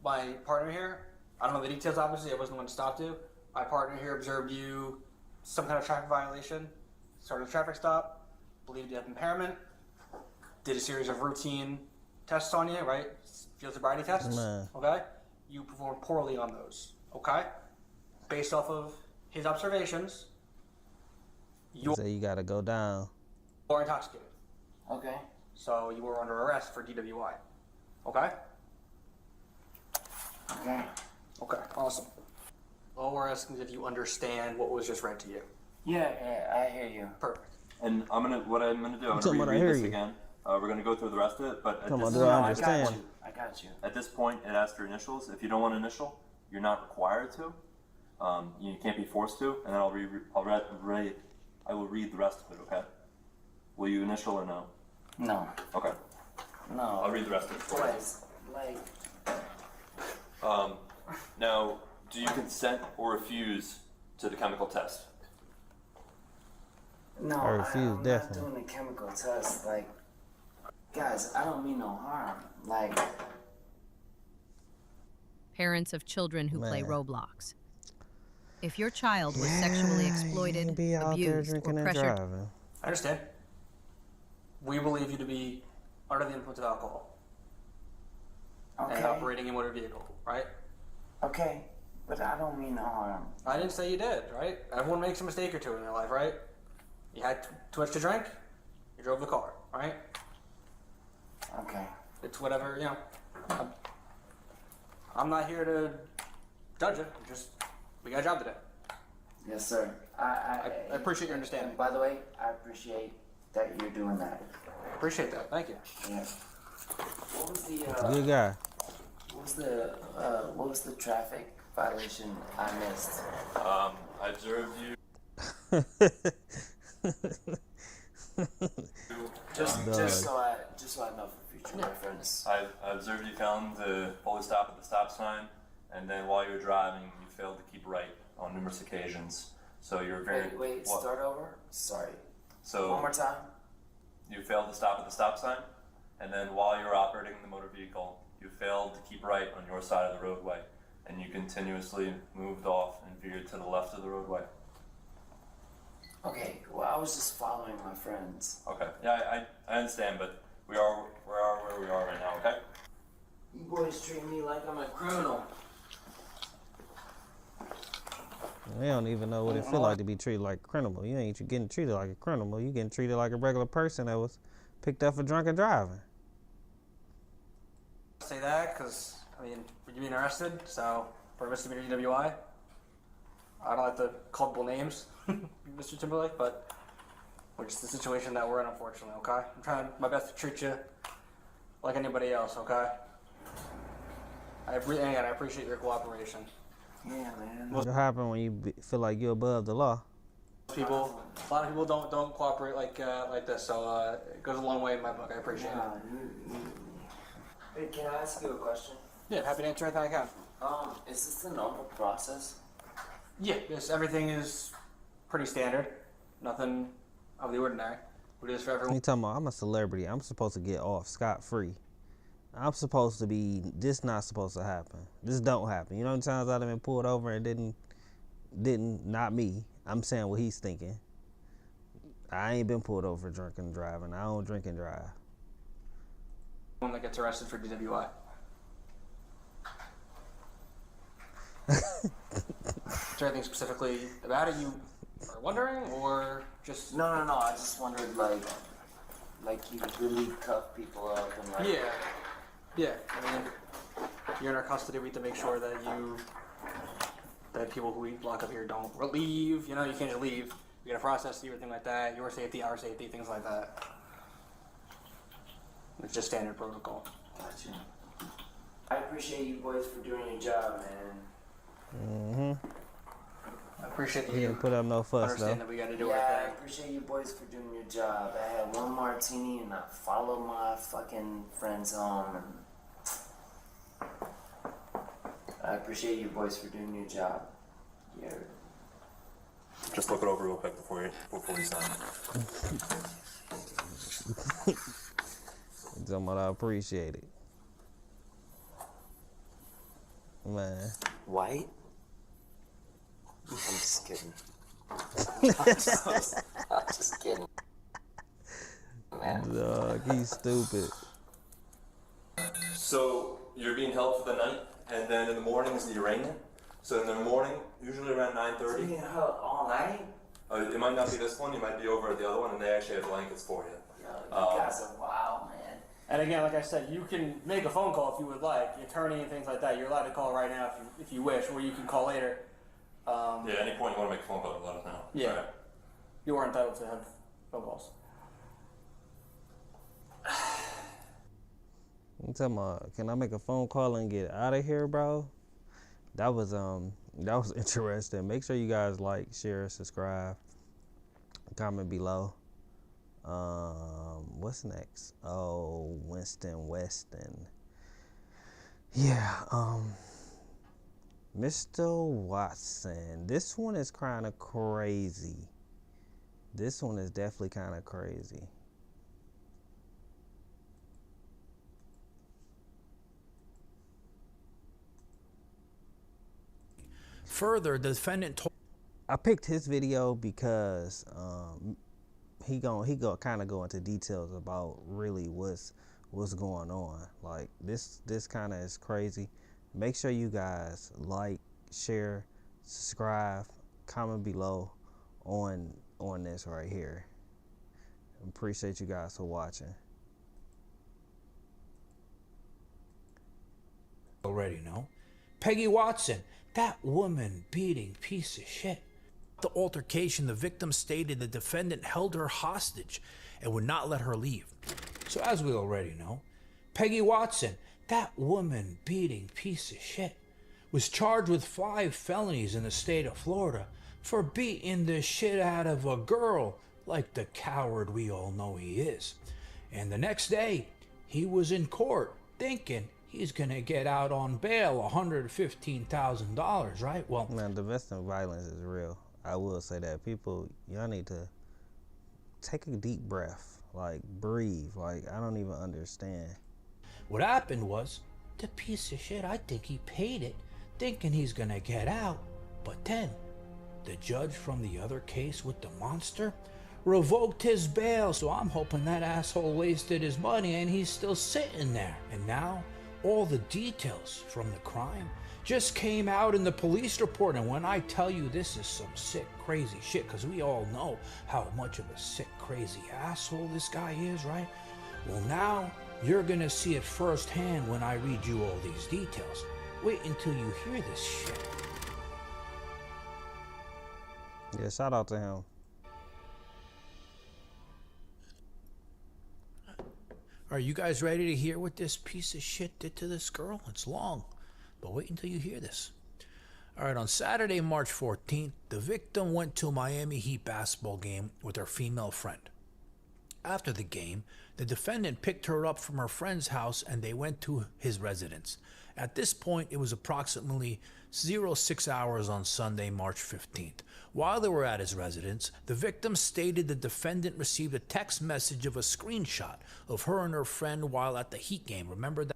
my partner here, I don't know the details obviously, I wasn't the one to stop you. My partner here observed you some kind of traffic violation, started a traffic stop, believed you have impairment, did a series of routine tests on you, right? Field sobriety tests, okay? You performed poorly on those, okay? Based off of his observations, you So you gotta go down. are intoxicated. Okay. So you were under arrest for DWI, okay? Okay. Okay, awesome. All we're asking is if you understand what was just read to you. Yeah, I hear you. Perfect. And what I'm gonna do, I'm Talking gonna about I reread hear this you. again. We're gonna go through the rest of it, but at Talking this, about do I understand? I got you. at this point, it asks for initials. If you don't want to initial, you're not required to. You can't be forced to. And then I will read the rest of it. Okay? Will you initial or no? No. Okay. No. I'll read the rest of it. for you. Boys, like, Now, do you consent or refuse to the chemical test? no, I refuse, I'm definitely. not doing the chemical test. Like, guys, I don't mean no harm. Like, Parents of children who play Man. Roblox. If your child was sexually exploited, Be out there abused, or drinking and pressured, driving. I understand. We believe you to be under the influence of alcohol and okay, operating a motor vehicle, right? okay, but I don't mean no harm. I didn't say you did, right? Everyone makes a mistake or two in their life, right? You had too much to drink, you drove the car, right? Okay. It's whatever, you know. I'm not here to judge it. We got a job to do. Yes, sir. I appreciate your understanding. By the way, I appreciate that you're doing that. Appreciate that. Thank you. Yeah. What was the Good guy. what was the traffic violation I missed? I observed you. Just so I know for future reference. I observed you failing to fully stop at the stop sign, and then while you were driving, you failed to keep right on numerous occasions. So you're very. Wait, start over? Sorry. So One more time? You failed to stop at the stop sign, and then while you were operating the motor vehicle, you failed to keep right on your side of the roadway, and you continuously moved off and veered to the left of the roadway. Okay, well, I was just following my friends. Okay, yeah, I understand, but we are where we are right now, okay? You boys treat me like I'm a criminal. We don't even know what it feel like to be treated like a criminal. You ain't getting treated like a criminal. You getting treated like a regular person that was picked up for drunken driving. Say that because, I mean, you're being arrested, so for a misdemeanor DWI, I don't like the culpable names, Mr. Timberlake, but we're just the situation that we're in, unfortunately, okay? I'm trying my best to treat you like anybody else, okay? I appreciate your cooperation. Yeah, man. What happen when you feel like you're above the law? A lot of people don't cooperate like this, so it goes a long way in my book. I appreciate it. Hey, can I ask you a question? Yeah, happy to answer anything I can. Is this the normal process? Yeah, yes, everything is pretty standard. Nothing of the ordinary. We do this for everyone. You talking about I'm a celebrity. I'm supposed to get off scot-free. I'm supposed to be, this not supposed to happen. This don't happen. You know how many times I've been pulled over and didn't, not me. I'm saying what he's thinking. I ain't been pulled over for drinking and driving. I don't drink and drive. One that gets arrested for DWI. Is there anything specifically about it you are wondering, or just? No. I just wondered, like you really cuff people up and like. Yeah. I mean, you're in our custody. We have to make sure that people who we lock up here don't leave. You know, you can't just leave. We gotta process you, everything like that. Your safety, our safety, things like that. It's just standard protocol. Gotcha. I appreciate you boys for doing your job, man. I appreciate that You didn't put up no fuss, understand though. that we gotta do I our thing. appreciate you boys for doing your job. I had one martini and I followed my fucking friends home and. I appreciate you boys for doing your job. Yeah. Just look it over real quick before you sign. Somewhat I appreciate it. Man. White? I'm just kidding. I'm just kidding. Man. Dog, he's stupid. So you're being held for the night, and then in the morning is the arraignment. So in the morning, usually around 9:30. Being held all night? It might not be this one. You might be over at the other one, and they actually have blankets for you. Yo, you guys are wild, man. And again, like I said, you can make a phone call if you would like. The attorney and things like that, you're allowed to call right now if you wish, or you can call later. Yeah, any point you want to make a phone call, let us know. Yeah. All right. You are entitled to have phone calls. I'm talking about, can I make a phone call and get out of here, bro? That was interesting. Make sure you guys like, share, subscribe, comment below. What's next? Oh, Winston Weston. Yeah, Mr. Watson. This one is kind of crazy. This one is definitely kind of crazy. Further, the defendant told... I picked his video because he kind of go into details about really what's going on. Like this kind of is crazy. Make sure you guys like, share, subscribe, comment below on this right here. Appreciate you guys for watching. Already know. Peggy Watson, that woman beating piece of shit. The altercation, the victim stated the defendant held her hostage and would not let her leave. So as we already know, Peggy Watson, that woman beating piece of shit, was charged with 5 felonies in the state of Florida for beating the shit out of a girl like the coward we all know he is. And the next day, he was in court thinking he's gonna get out on bail, $115,000, right? Well, man, domestic violence is real. I will say that. People, y'all need to take a deep breath, like breathe. Like, I don't even understand. What happened was, the piece of shit, I think he paid it, thinking he's gonna get out. But then, the judge from the other case with the monster revoked his bail. So I'm hoping that asshole wasted his money and he's still sitting there. And now, all the details from the crime just came out in the police report. And when I tell you this is some sick, crazy shit, because we all know how much of a sick, crazy asshole this guy is, right? Well, now you're gonna see it firsthand when I read you all these details. Wait until you hear this shit. Yeah, shout out to him. Are you guys ready to hear what this piece of shit did to this girl? It's long, but wait until you hear this. All right, on Saturday, March 14th, the victim went to a Miami Heat basketball game with her female friend. After the game, the defendant picked her up from her friend's house and they went to his residence. At this point, it was approximately 06 hours on Sunday, March 15th. While they were at his residence, the victim stated the defendant received a text message of a screenshot of her and her friend while at the Heat game. Remember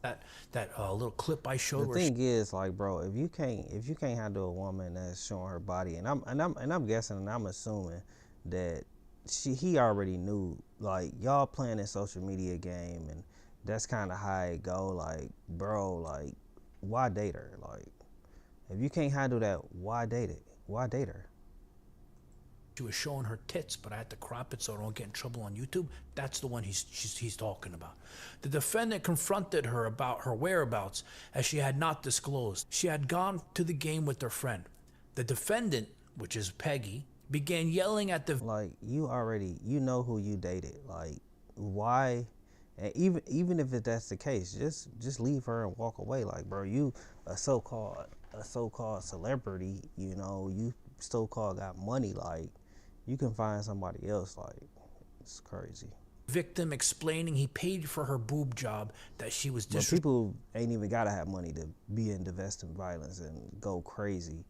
that little clip I showed? The thing is, like, bro, if you can't handle a woman that's showing her body, and I'm guessing and I'm assuming that he already knew, like, y'all playing this social media game, and that's kind of how it go. Like, bro, like, why date her? Like, if you can't handle that, why date it? Why date her? She was showing her tits, but I had to crop it so I don't get in trouble on YouTube. That's the one he's talking about. The defendant confronted her about her whereabouts as she had not disclosed. She had gone to the game with her friend. The defendant, which is Peggy, began yelling at the... Like, you know who you dated. Like, why? And even if that's the case, just leave her and walk away. Like, bro, you a so-called celebrity, you know, you so-called got money. Like, you can find somebody else. Like, it's crazy. Victim explaining he paid for her boob job, that she was But people ain't even gotta have money to be in domestic violence and go crazy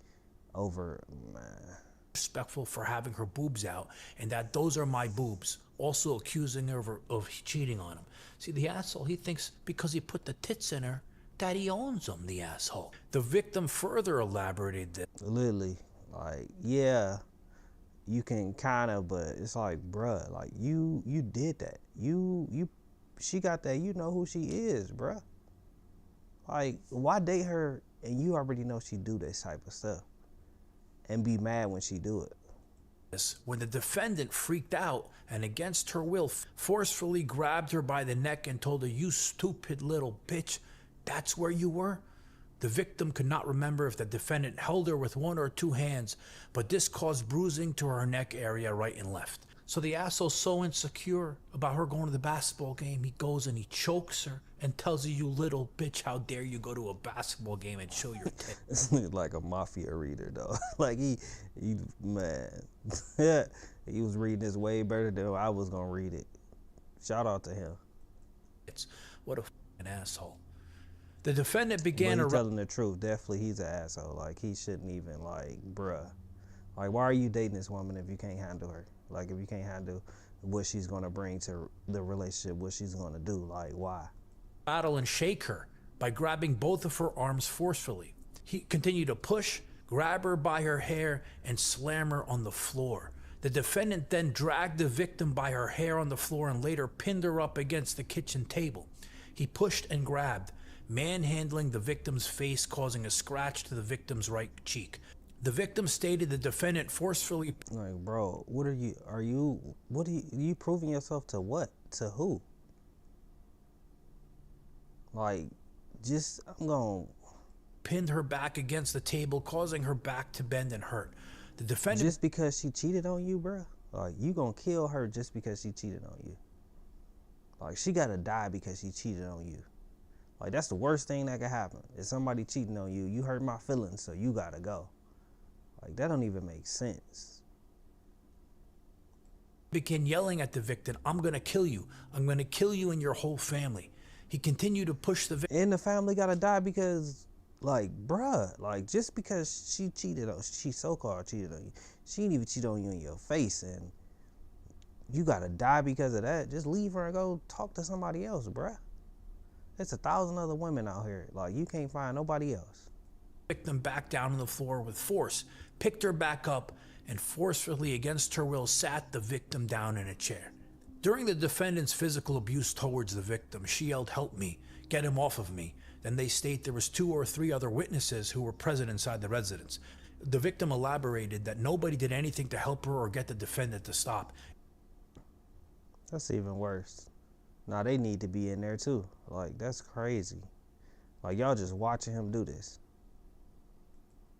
over, man. Respectful for having her boobs out, and that those are my boobs. Also accusing her of cheating on him. See, the asshole, he thinks because he put the tits in her, that he owns them, the asshole. The victim further elaborated that. Literally, like, yeah, you can kind of, but it's like, bruh, like, you did that. She got that, you know who she is, bruh. Like, why date her and you already know she do this type of stuff and be mad when she do it? When the defendant freaked out and against her will forcefully grabbed her by the neck and told her, "You stupid little bitch, that's where you were." The victim could not remember if the defendant held her with one or two hands, but this caused bruising to her neck area right and left. So the asshole's so insecure about her going to the basketball game, he goes and he chokes her and tells her, "You little bitch, how dare you go to a basketball game and show your tits." This nigga like a mafia reader, though. Like, he man. He was reading this way better than I was gonna read it. Shout out to him. What a f***ing asshole. The defendant began... But he's telling the truth. Definitely, he's an asshole. Like, he shouldn't even, like, bruh. Like, why are you dating this woman if you can't handle her? Like, if you can't handle what she's gonna bring to the relationship, what she's gonna do, like, why? Battle and shake her by grabbing both of her arms forcefully. He continued to push, grab her by her hair, and slam her on the floor. The defendant then dragged the victim by her hair on the floor and later pinned her up against the kitchen table. He pushed and grabbed, manhandling the victim's face, causing a scratch to the victim's right cheek. The victim stated the defendant forcefully... Like, bro, what are you proving yourself to what? To who? Like, I'm gonna... pinned her back against the table, causing her back to bend and hurt. The defendant... Just because she cheated on you, bro? Like, you gonna kill her just because she cheated on you? Like, she gotta die because she cheated on you. Like, that's the worst thing that could happen. If somebody cheating on you, you hurt my feelings, so you gotta go. Like, that don't even make sense. Began yelling at the victim, "I'm gonna kill you. I'm gonna kill you and your whole family." He continued to push the victim. And the family gotta die because, like, bruh, like, just because she so-called cheated on you, she didn't even cheat on you in your face, and you gotta die because of that. Just leave her and go talk to somebody else, bruh. There's 1,000 other women out here. Like, you can't find nobody else. Victim back down on the floor with force, picked her back up, and forcefully against her will sat the victim down in a chair. During the defendant's physical abuse towards the victim, she yelled, "Help me, get him off of me." Then they state there was 2 or 3 other witnesses who were present inside the residence. The victim elaborated that nobody did anything to help her or get the defendant to stop. That's even worse. Now they need to be in there too. Like, that's crazy. Like, y'all just watching him do this.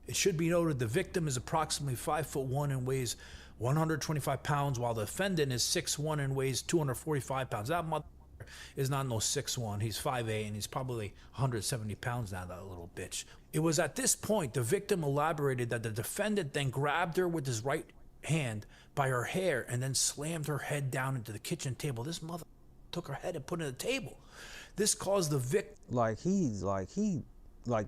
It should be noted the victim is approximately 5'1" and weighs 125 pounds, while the defendant is 6'1" and weighs 245 pounds. That mother is not no 6'1". He's 5'8", and he's probably 170 pounds now, that little bitch. It was at this point the victim elaborated that the defendant then grabbed her with his right hand by her hair and then slammed her head down into the kitchen table. This mother took her head and put it on the table. This caused the victim...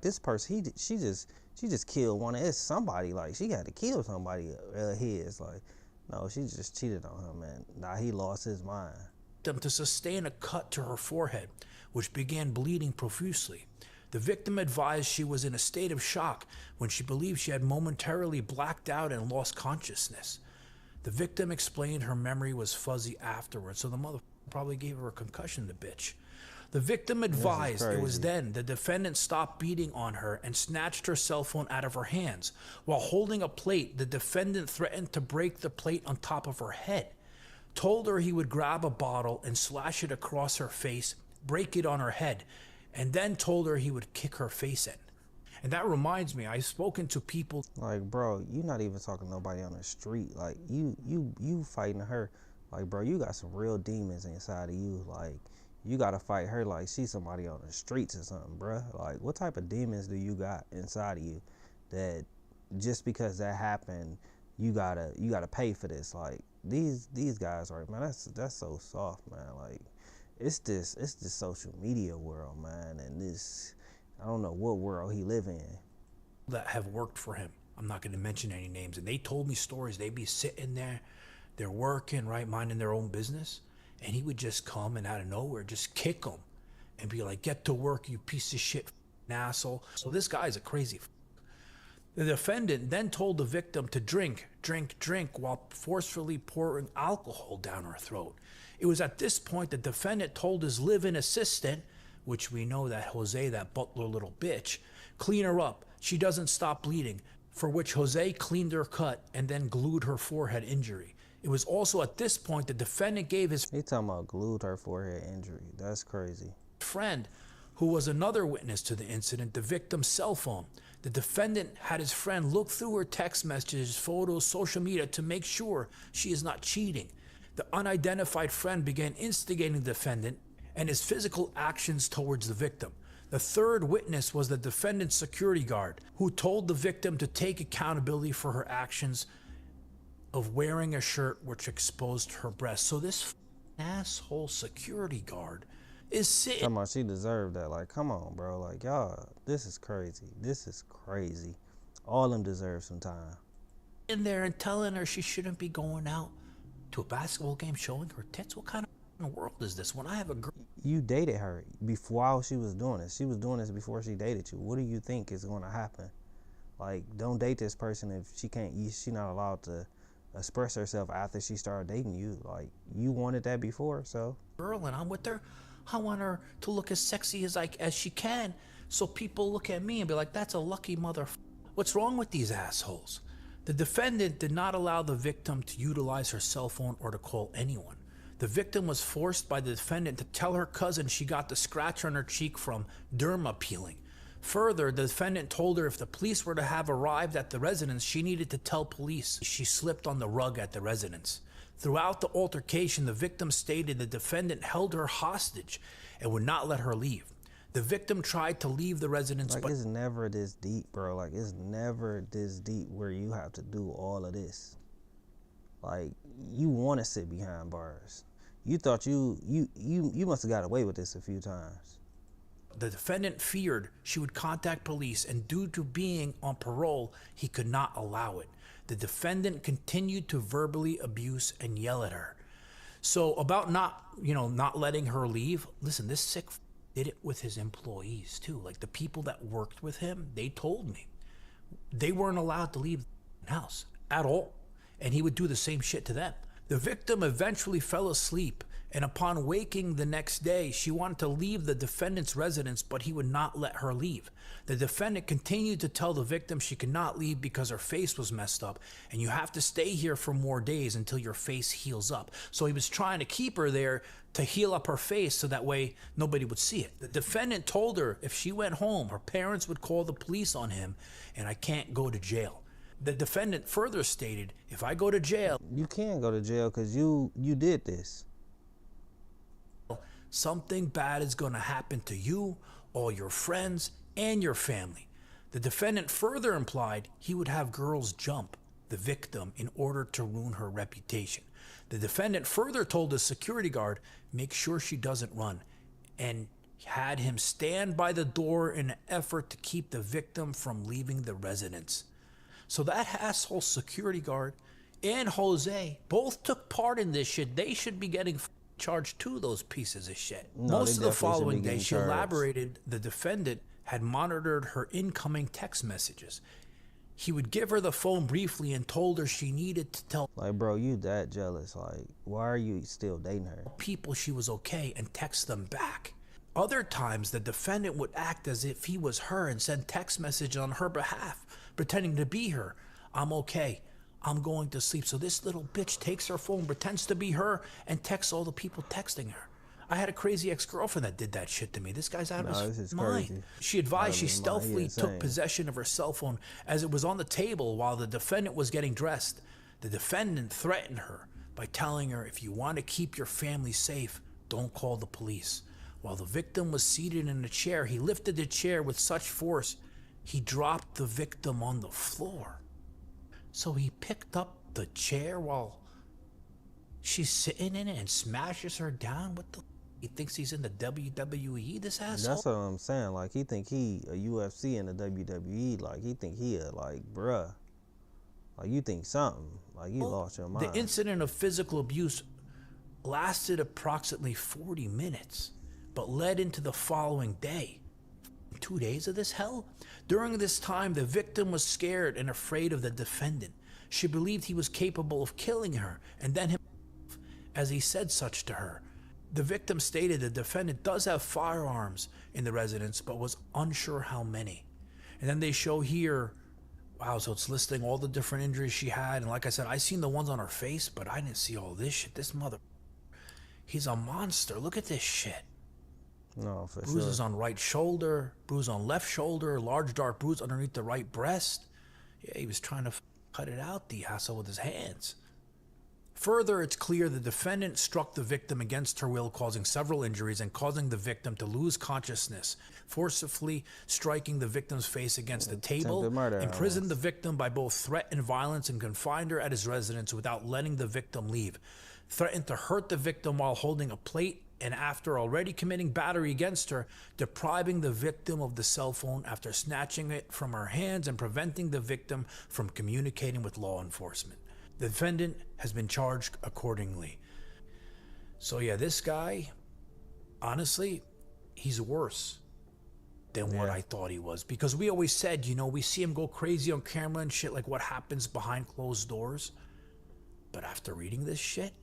This person, she just killed one of his somebody. Like, she got to kill somebody his. Like, no, she just cheated on him, man. Now he lost his mind. To sustain a cut to her forehead, which began bleeding profusely. The victim advised she was in a state of shock when she believed she had momentarily blacked out and lost consciousness. The victim explained her memory was fuzzy afterwards, so the mother probably gave her a concussion, the bitch. The victim advised it was then the defendant stopped beating on her and snatched her cell phone out of her hands. While holding a plate, the defendant threatened to break the plate on top of her head. Told her he would grab a bottle and slash it across her face, break it on her head, and then told her he would kick her face in. And that reminds me, I've spoken to people... Like, bro, you're not even talking to nobody on the street. Like, you fighting her. Like, bro, you got some real demons inside of you. Like, you gotta fight her like she's somebody on the streets or something, bro. Like, what type of demons do you got inside of you that just because that happened, you gotta pay for this. Like these guys, right, man, that's so soft, man. Like it's this social media world, man, and this, I don't know what world he live in. That have worked for him. I'm not going to mention any names, and they told me stories. They'd be sitting there, they're working, right, minding their own business, and he would just come and out of nowhere just kick them and be like, "Get to work, you piece of shit, asshole." So this guy's a crazy. The defendant then told the victim to drink while forcefully pouring alcohol down her throat. It was at this point the defendant told his live-in assistant, which we know that Jose, that butler little bitch, clean her up. She doesn't stop bleeding, for which Jose cleaned her cut and then glued her forehead injury. It was also at this point the defendant gave his... He talking about glued her forehead injury. That's crazy. ...friend, who was another witness to the incident, the victim's cell phone. The defendant had his friend look through her text messages, photos, social media to make sure she is not cheating. The unidentified friend began instigating the defendant and his physical actions towards the victim. The third witness was the defendant's security guard, who told the victim to take accountability for her actions of wearing a shirt which exposed her breasts. So this asshole security guard is sitting... Come on, she deserved that. Like, come on, bro. Like, y'all, this is crazy. This is crazy. All of them deserve some time. ...in there and telling her she shouldn't be going out to a basketball game showing her tits. What kind of world is this? When I have a girl... You dated her while she was doing this. She was doing this before she dated you. What do you think is going to happen? Like, don't date this person if she's not allowed to express herself after she started dating you. Like, you wanted that before, so... Girl, and I'm with her. I want her to look as sexy as she can, so people look at me and be like, "That's a lucky mother." What's wrong with these assholes? The defendant did not allow the victim to utilize her cell phone or to call anyone. The victim was forced by the defendant to tell her cousin she got the scratch on her cheek from derma peeling. Further, the defendant told her if the police were to have arrived at the residence, she needed to tell police she slipped on the rug at the residence. Throughout the altercation, the victim stated the defendant held her hostage and would not let her leave. The victim tried to leave the residence, like, but... it's never this deep, bro. Like, it's never this deep where you have to do all of this. Like, you want to sit behind bars. You thought you must have got away with this a few times. The defendant feared she would contact police, and due to being on parole, he could not allow it. The defendant continued to verbally abuse and yell at her. So about not letting her leave, listen, this sick did it with his employees too. Like, the people that worked with him, they told me they weren't allowed to leave the house at all. And he would do the same shit to them. The victim eventually fell asleep, and upon waking the next day, she wanted to leave the defendant's residence, but he would not let her leave. The defendant continued to tell the victim she could not leave because her face was messed up, and you have to stay here for more days until your face heals up. So he was trying to keep her there to heal up her face so that way nobody would see it. The defendant told her if she went home, her parents would call the police on him, and I can't go to jail. The defendant further stated, if I go to jail... You can't go to jail because you did this. Something bad is going to happen to you, all your friends, and your family. The defendant further implied he would have girls jump the victim in order to ruin her reputation. The defendant further told the security guard, make sure she doesn't run, and had him stand by the door in an effort to keep the victim from leaving the residence. So that asshole security guard and Jose both took part in this shit. They should be getting charged too, those pieces of shit. No, Most of the following day, she charged. elaborated the defendant had monitored her incoming text messages. He would give her the phone briefly and told her she needed to tell... Like, bro, you that jealous. Like, why are you still dating her? ...people she was okay and text them back. Other times, the defendant would act as if he was her and send text messages on her behalf, pretending to be her. I'm okay. I'm going to sleep. So this little bitch takes her phone, pretends to be her, and texts all the people texting her. I had a crazy ex-girlfriend that did that shit to me. This guy's out of his mind. Crazy. She advised she stealthily took possession of her cell phone as it was on the table while the defendant was getting dressed. The defendant threatened her by telling her, if you want to keep your family safe, don't call the police. While the victim was seated in a chair, he lifted the chair with such force, he dropped the victim on the floor. So he picked up the chair while she's sitting in it and smashes her down. What the? He thinks he's in the WWE, this asshole? That's what I'm saying. Like, he think he a UFC in the WWE. Like, he think he a, like, bruh. Like, you think something. Like, you lost your mind. The incident of physical abuse lasted approximately 40 minutes, but led into the following day. 2 days of this hell? During this time, the victim was scared and afraid of the defendant. She believed he was capable of killing her, and then himself, as he said such to her. The victim stated the defendant does have firearms in the residence, but was unsure how many. And then they show here, wow, so it's listing all the different injuries she had. And like I said, I seen the ones on her face, but I didn't see all this shit. This mother, he's a monster. Look at this shit. No, for Bruises sure. on right shoulder, bruise on left shoulder, large dark bruise underneath the right breast. Yeah, he was trying to cut it out, the asshole, with his hands. Further, it's clear the defendant struck the victim against her will, causing several injuries and causing the victim to lose consciousness, forcibly striking the victim's face against the table, imprisoned the victim by both threat and violence, and confined her at his residence without letting the victim leave, threatened to hurt the victim while holding a plate, and after already committing battery against her, depriving the victim of the cell phone after snatching it from her hands and preventing the victim from communicating with law enforcement. The defendant has been charged accordingly. So yeah, this guy, honestly, he's worse than what I thought he was. Because we always said, you know, we see him go crazy on camera and shit, like what happens behind closed doors. But after reading this shit,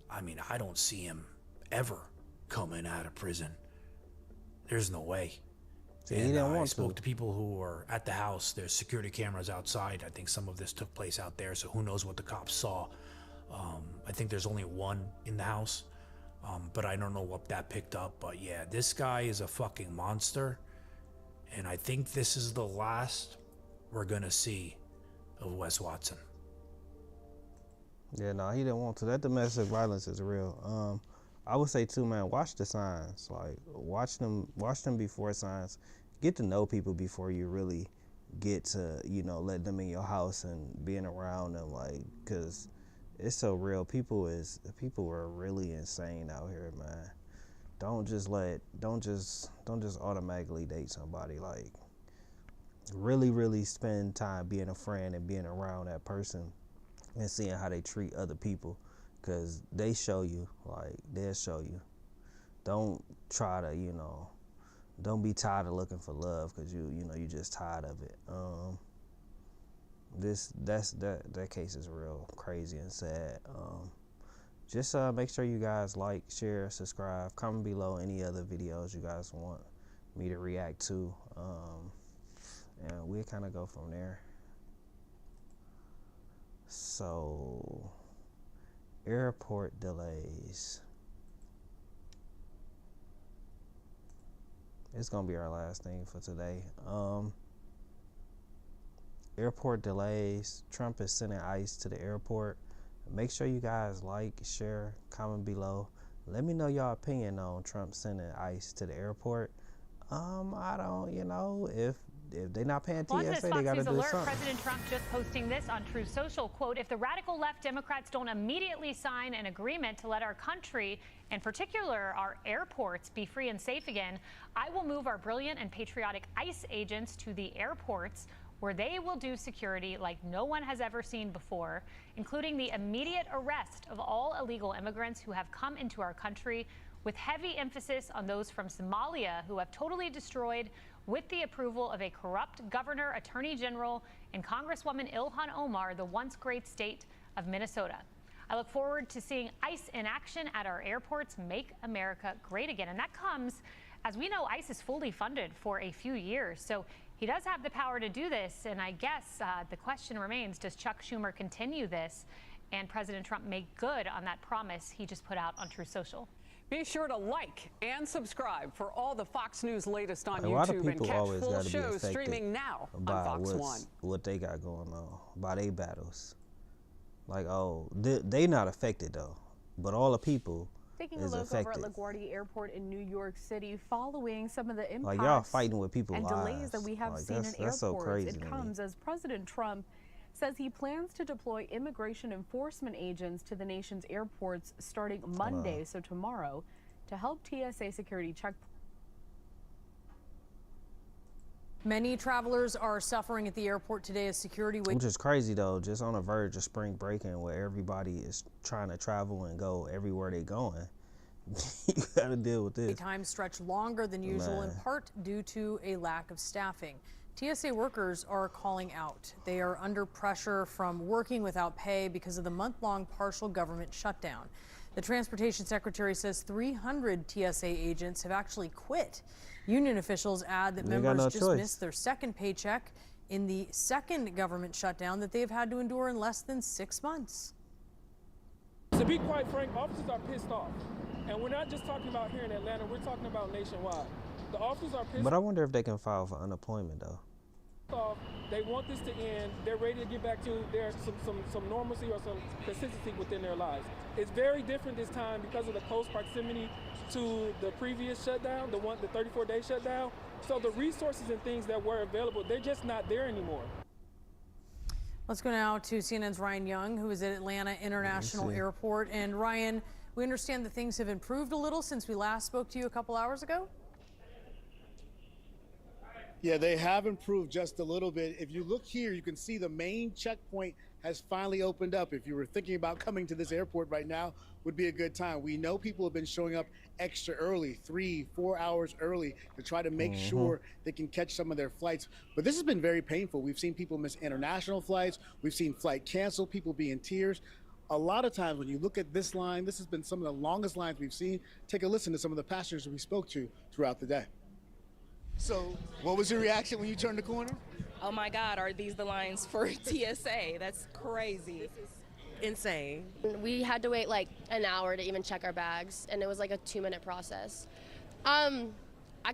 I mean, I don't see him ever coming out of prison. There's no way. See, he didn't I want spoke to. to people who were at the house. There's security cameras outside. I think some of this took place out there, so who knows what the cops saw. I think there's only one in the house, but I don't know what that picked up. But yeah, this guy is a fucking monster, and I think this is the last we're gonna see of Wes Watson. Yeah, no, he didn't want to. That domestic violence is real. I would say too, man, watch the signs. Like, watch them before signs. Get to know people before you really get to, you know, let them in your house and being around them. Like, cause it's so real. People are really insane out here, man. Don't just automatically date somebody. Like, really spend time being a friend and being around that person and seeing how they treat other people. Cause they show you, like, they'll show you. Don't try to, you know, don't be tired of looking for love, cause you know, you just tired of it. That case is real crazy and sad. Just make sure you guys like, share, subscribe, comment below any other videos you guys want me to react to, and we'll kind of go from there. So, airport delays. It's gonna be our last thing for today. Airport delays. Trump is sending ICE to the airport. Make sure you guys like, share, comment below. Let me know your opinion on Trump sending ICE to the airport. I don't, you know, if they're not paying TSA, they gotta do Alert, something. President Trump just posting this on Truth Social, quote, if the radical left Democrats don't immediately sign an agreement to let our country, in particular our airports, be free and safe again, I will move our brilliant and patriotic ICE agents to the airports where they will do security like no one has ever seen before, including the immediate arrest of all illegal immigrants who have come into our country, with heavy emphasis on those from Somalia who have totally destroyed, with the approval of a corrupt governor, attorney general, and Congresswoman Ilhan Omar, the once great state of Minnesota. I look forward to seeing ICE in action at our airports. Make America great again. And that comes, as we know, ICE is fully funded for a few years. So he does have the power to do this. And I guess the question remains, does Chuck Schumer continue this and President Trump make good on that promise he just put out on Truth Social? Be sure to like and subscribe for all the Fox News latest on A lot of YouTube and people catch always full gotta be shows affected streaming now on by Fox 1. what they got going on, by their battles. Like, oh, they not affected though, but all the people Taking is a look affected. over at LaGuardia Airport in New York City following some of the impacts Like, y'all fighting with people's and lives. delays that we have Like, seen in that's airports. so crazy It to me. comes as President Trump says he plans to deploy immigration enforcement agents to the nation's airports starting Monday, so tomorrow, to help TSA security check. Many travelers are suffering at the airport today as security Which is crazy though, just on the verge of spring breaking where everybody is trying to travel and go everywhere they going. You gotta deal with this. times stretch longer than usual, in part due to a lack of staffing. TSA workers are calling out. They are under pressure from working without pay because of the month-long partial government shutdown. The Transportation Secretary says 300 TSA agents have actually quit. Union officials add that members just missed their second paycheck in the second government shutdown that they've had to endure in less than 6 months. To be quite frank, officers are pissed off. And we're not just talking about here in Atlanta, we're talking about nationwide. The officers are pissed off. But I wonder if they can file for unemployment though. They want this to end. They're ready to get back to some normalcy or some consistency within their lives. It's very different this time because of the close proximity to the previous shutdown, the 34-day shutdown. So the resources and things that were available, they're just not there anymore. Let's go now to CNN's Ryan Young, who is at Atlanta International Airport. And Ryan, we understand that things have improved a little since we last spoke to you a couple hours ago. Yeah, they have improved just a little bit. If you look here, you can see the main checkpoint has finally opened up. If you were thinking about coming to this airport right now, would be a good time. We know people have been showing up extra early, 3-4 hours early, to try to make sure they can catch some of their flights. But this has been very painful. We've seen people miss international flights. We've seen flight cancel, people be in tears. A lot of times when you look at this line, this has been some of the longest lines we've seen. Take a listen to some of the passengers we spoke to throughout the day. So what was your reaction when you turned the corner? Oh my God, are these the lines for TSA? That's crazy. Insane. We had to wait like an hour to even check our bags, and it was like a 2-minute process. I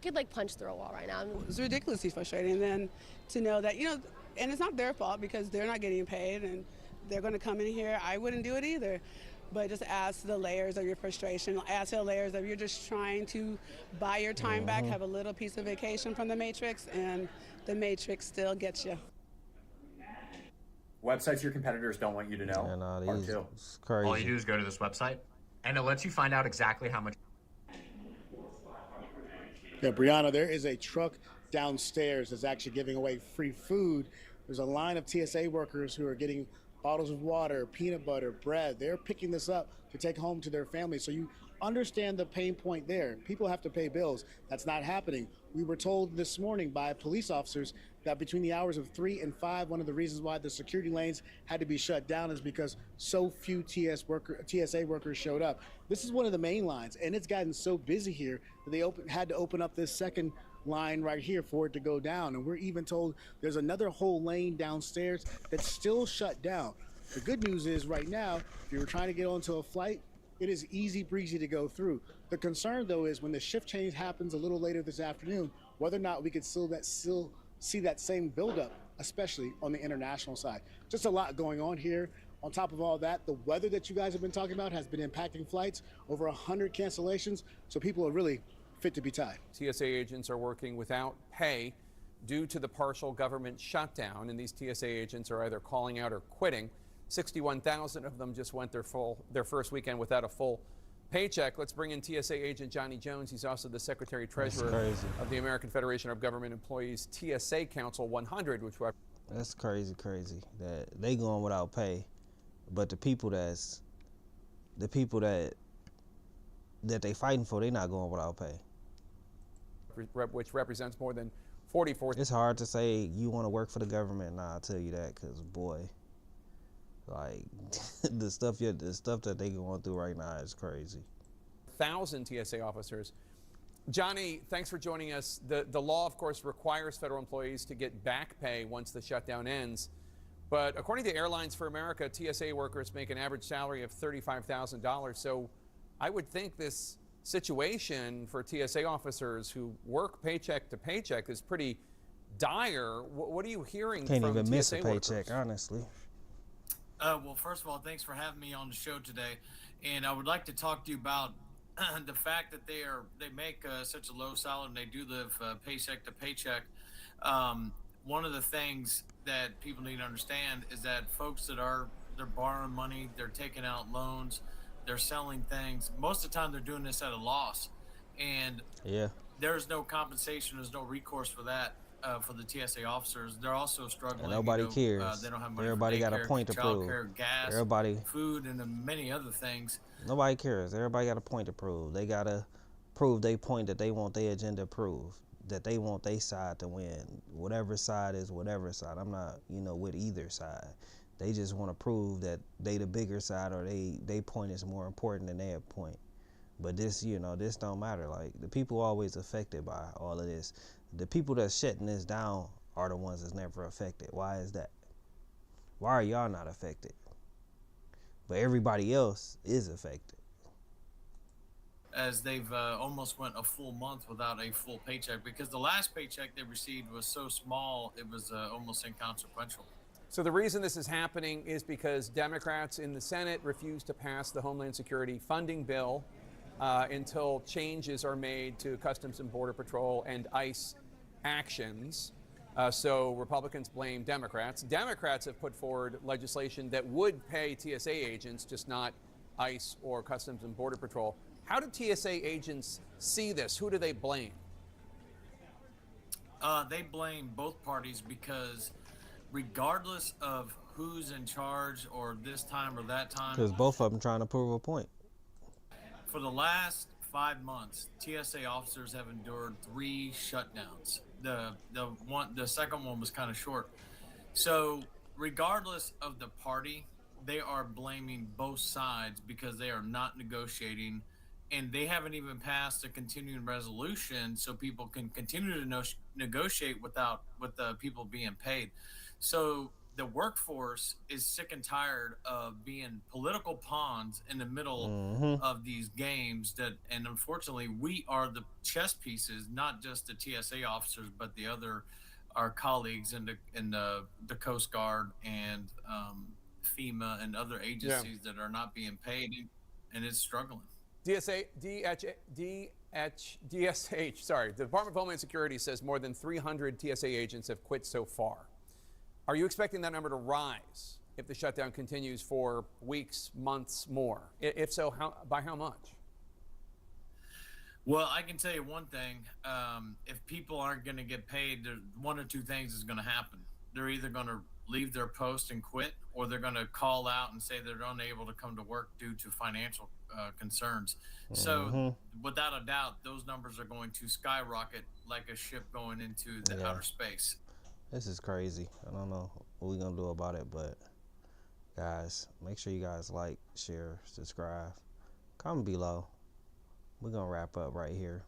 could like punch through a wall right now. It's ridiculously frustrating then to know that, and it's not their fault because they're not getting paid and they're going to come in here. I wouldn't do it either. But just adds to the layers of your frustration, adds to the layers of you're just trying to buy your time back, have a little piece of vacation from the Matrix, and the Matrix still gets you. Websites your competitors don't want you to know are too. Crazy. All you do is go to this website, and it lets you find out exactly how much. Yeah, Brianna, there is a truck downstairs that's actually giving away free food. There's a line of TSA workers who are getting bottles of water, peanut butter, bread. They're picking this up to take home to their families. So you understand the pain point there. People have to pay bills. That's not happening. We were told this morning by police officers that between the hours of 3 and 5, one of the reasons why the security lanes had to be shut down is because so few TSA workers showed up. This is one of the main lines, and it's gotten so busy here that they had to open up this second line right here for it to go down. And we're even told there's another whole lane downstairs that's still shut down. The good news is right now, if you were trying to get onto a flight, it is easy breezy to go through. The concern though is when the shift change happens a little later this afternoon, whether or not we could still see that same buildup, especially on the international side. Just a lot going on here. On top of all that, the weather that you guys have been talking about has been impacting flights, over 100 cancellations, so people are really fit to be tied. TSA agents are working without pay due to the partial government shutdown, and these TSA agents are either calling out or quitting. 61,000 of them just went their first weekend without a full paycheck. Let's bring in TSA agent Johnny Jones. He's also the Secretary Treasurer of the American Federation of Government Employees TSA Council 100, which that's crazy that they going without pay, but the people that they fighting for, they not going without pay. Which represents more than 44. It's hard to say you want to work for the government. Nah, I'll tell you that, because boy, like the stuff that they going through right now is crazy. 1,000 TSA officers. Johnny, thanks for joining us. The law, of course, requires federal employees to get back pay once the shutdown ends. But according to Airlines for America, TSA workers make an average salary of $35,000. So I would think this situation for TSA officers who work paycheck to paycheck is pretty dire. What are you hearing from TSA workers? Can't even miss a paycheck, honestly. Well, first of all, thanks for having me on the show today. And I would like to talk to you about the fact that they make such a low salary and they do live paycheck to paycheck. one of the things that people need to understand is that folks they're borrowing money, they're taking out loans, they're selling things. Most of the time they're doing this at a loss. And Yeah. there's no compensation, there's no recourse for that. For the TSA officers, they're also struggling. And nobody cares. They don't have money Everybody for got a daycare, point to prove. childcare, gas, Everybody, food, and many other things. nobody cares. Everybody got a point to prove. They gotta prove their point that they want their agenda approved, that they want their side to win. Whatever side is whatever side. I'm not, with either side. They just want to prove that they the bigger side, or they point is more important than their point. But this, this don't matter. Like, the people always affected by all of this. The people that's shutting this down are the ones that's never affected. Why is that? Why are y'all not affected? But everybody else is affected. As they've almost went a full month without a full paycheck, because the last paycheck they received was so small, it was almost inconsequential. So the reason this is happening is because Democrats in the Senate refuse to pass the Homeland Security funding bill until changes are made to Customs and Border Patrol and ICE actions. So Republicans blame Democrats. Democrats have put forward legislation that would pay TSA agents, just not ICE or Customs and Border Patrol. How do TSA agents see this? Who do they blame? They blame both parties, because regardless of who's in charge or this time or that time, Because both of them trying to prove a point. for the last 5 months, TSA officers have endured 3 shutdowns. The second one was kind of short. So regardless of the party, they are blaming both sides because they are not negotiating, and they haven't even passed a continuing resolution so people can continue to negotiate with the people being paid. So the workforce is sick and tired of being political pawns in the middle of these games and unfortunately we are the chess pieces, not just the TSA officers, but our colleagues in the Coast Guard and FEMA and other agencies that are not being paid, and it's struggling. DSH, sorry. The Department of Homeland Security says more than 300 TSA agents have quit so far. Are you expecting that number to rise if the shutdown continues for weeks, months more? If so, by how much? Well, I can tell you one thing. If people aren't going to get paid, one or two things is going to happen. They're either going to leave their post and quit, or they're going to call out and say they're unable to come to work due to financial concerns. So without a doubt, those numbers are going to skyrocket like a ship going into the outer space. This is crazy. I don't know what we're going to do about it, but guys, make sure you guys like, share, subscribe, comment below. We're going to wrap up right here.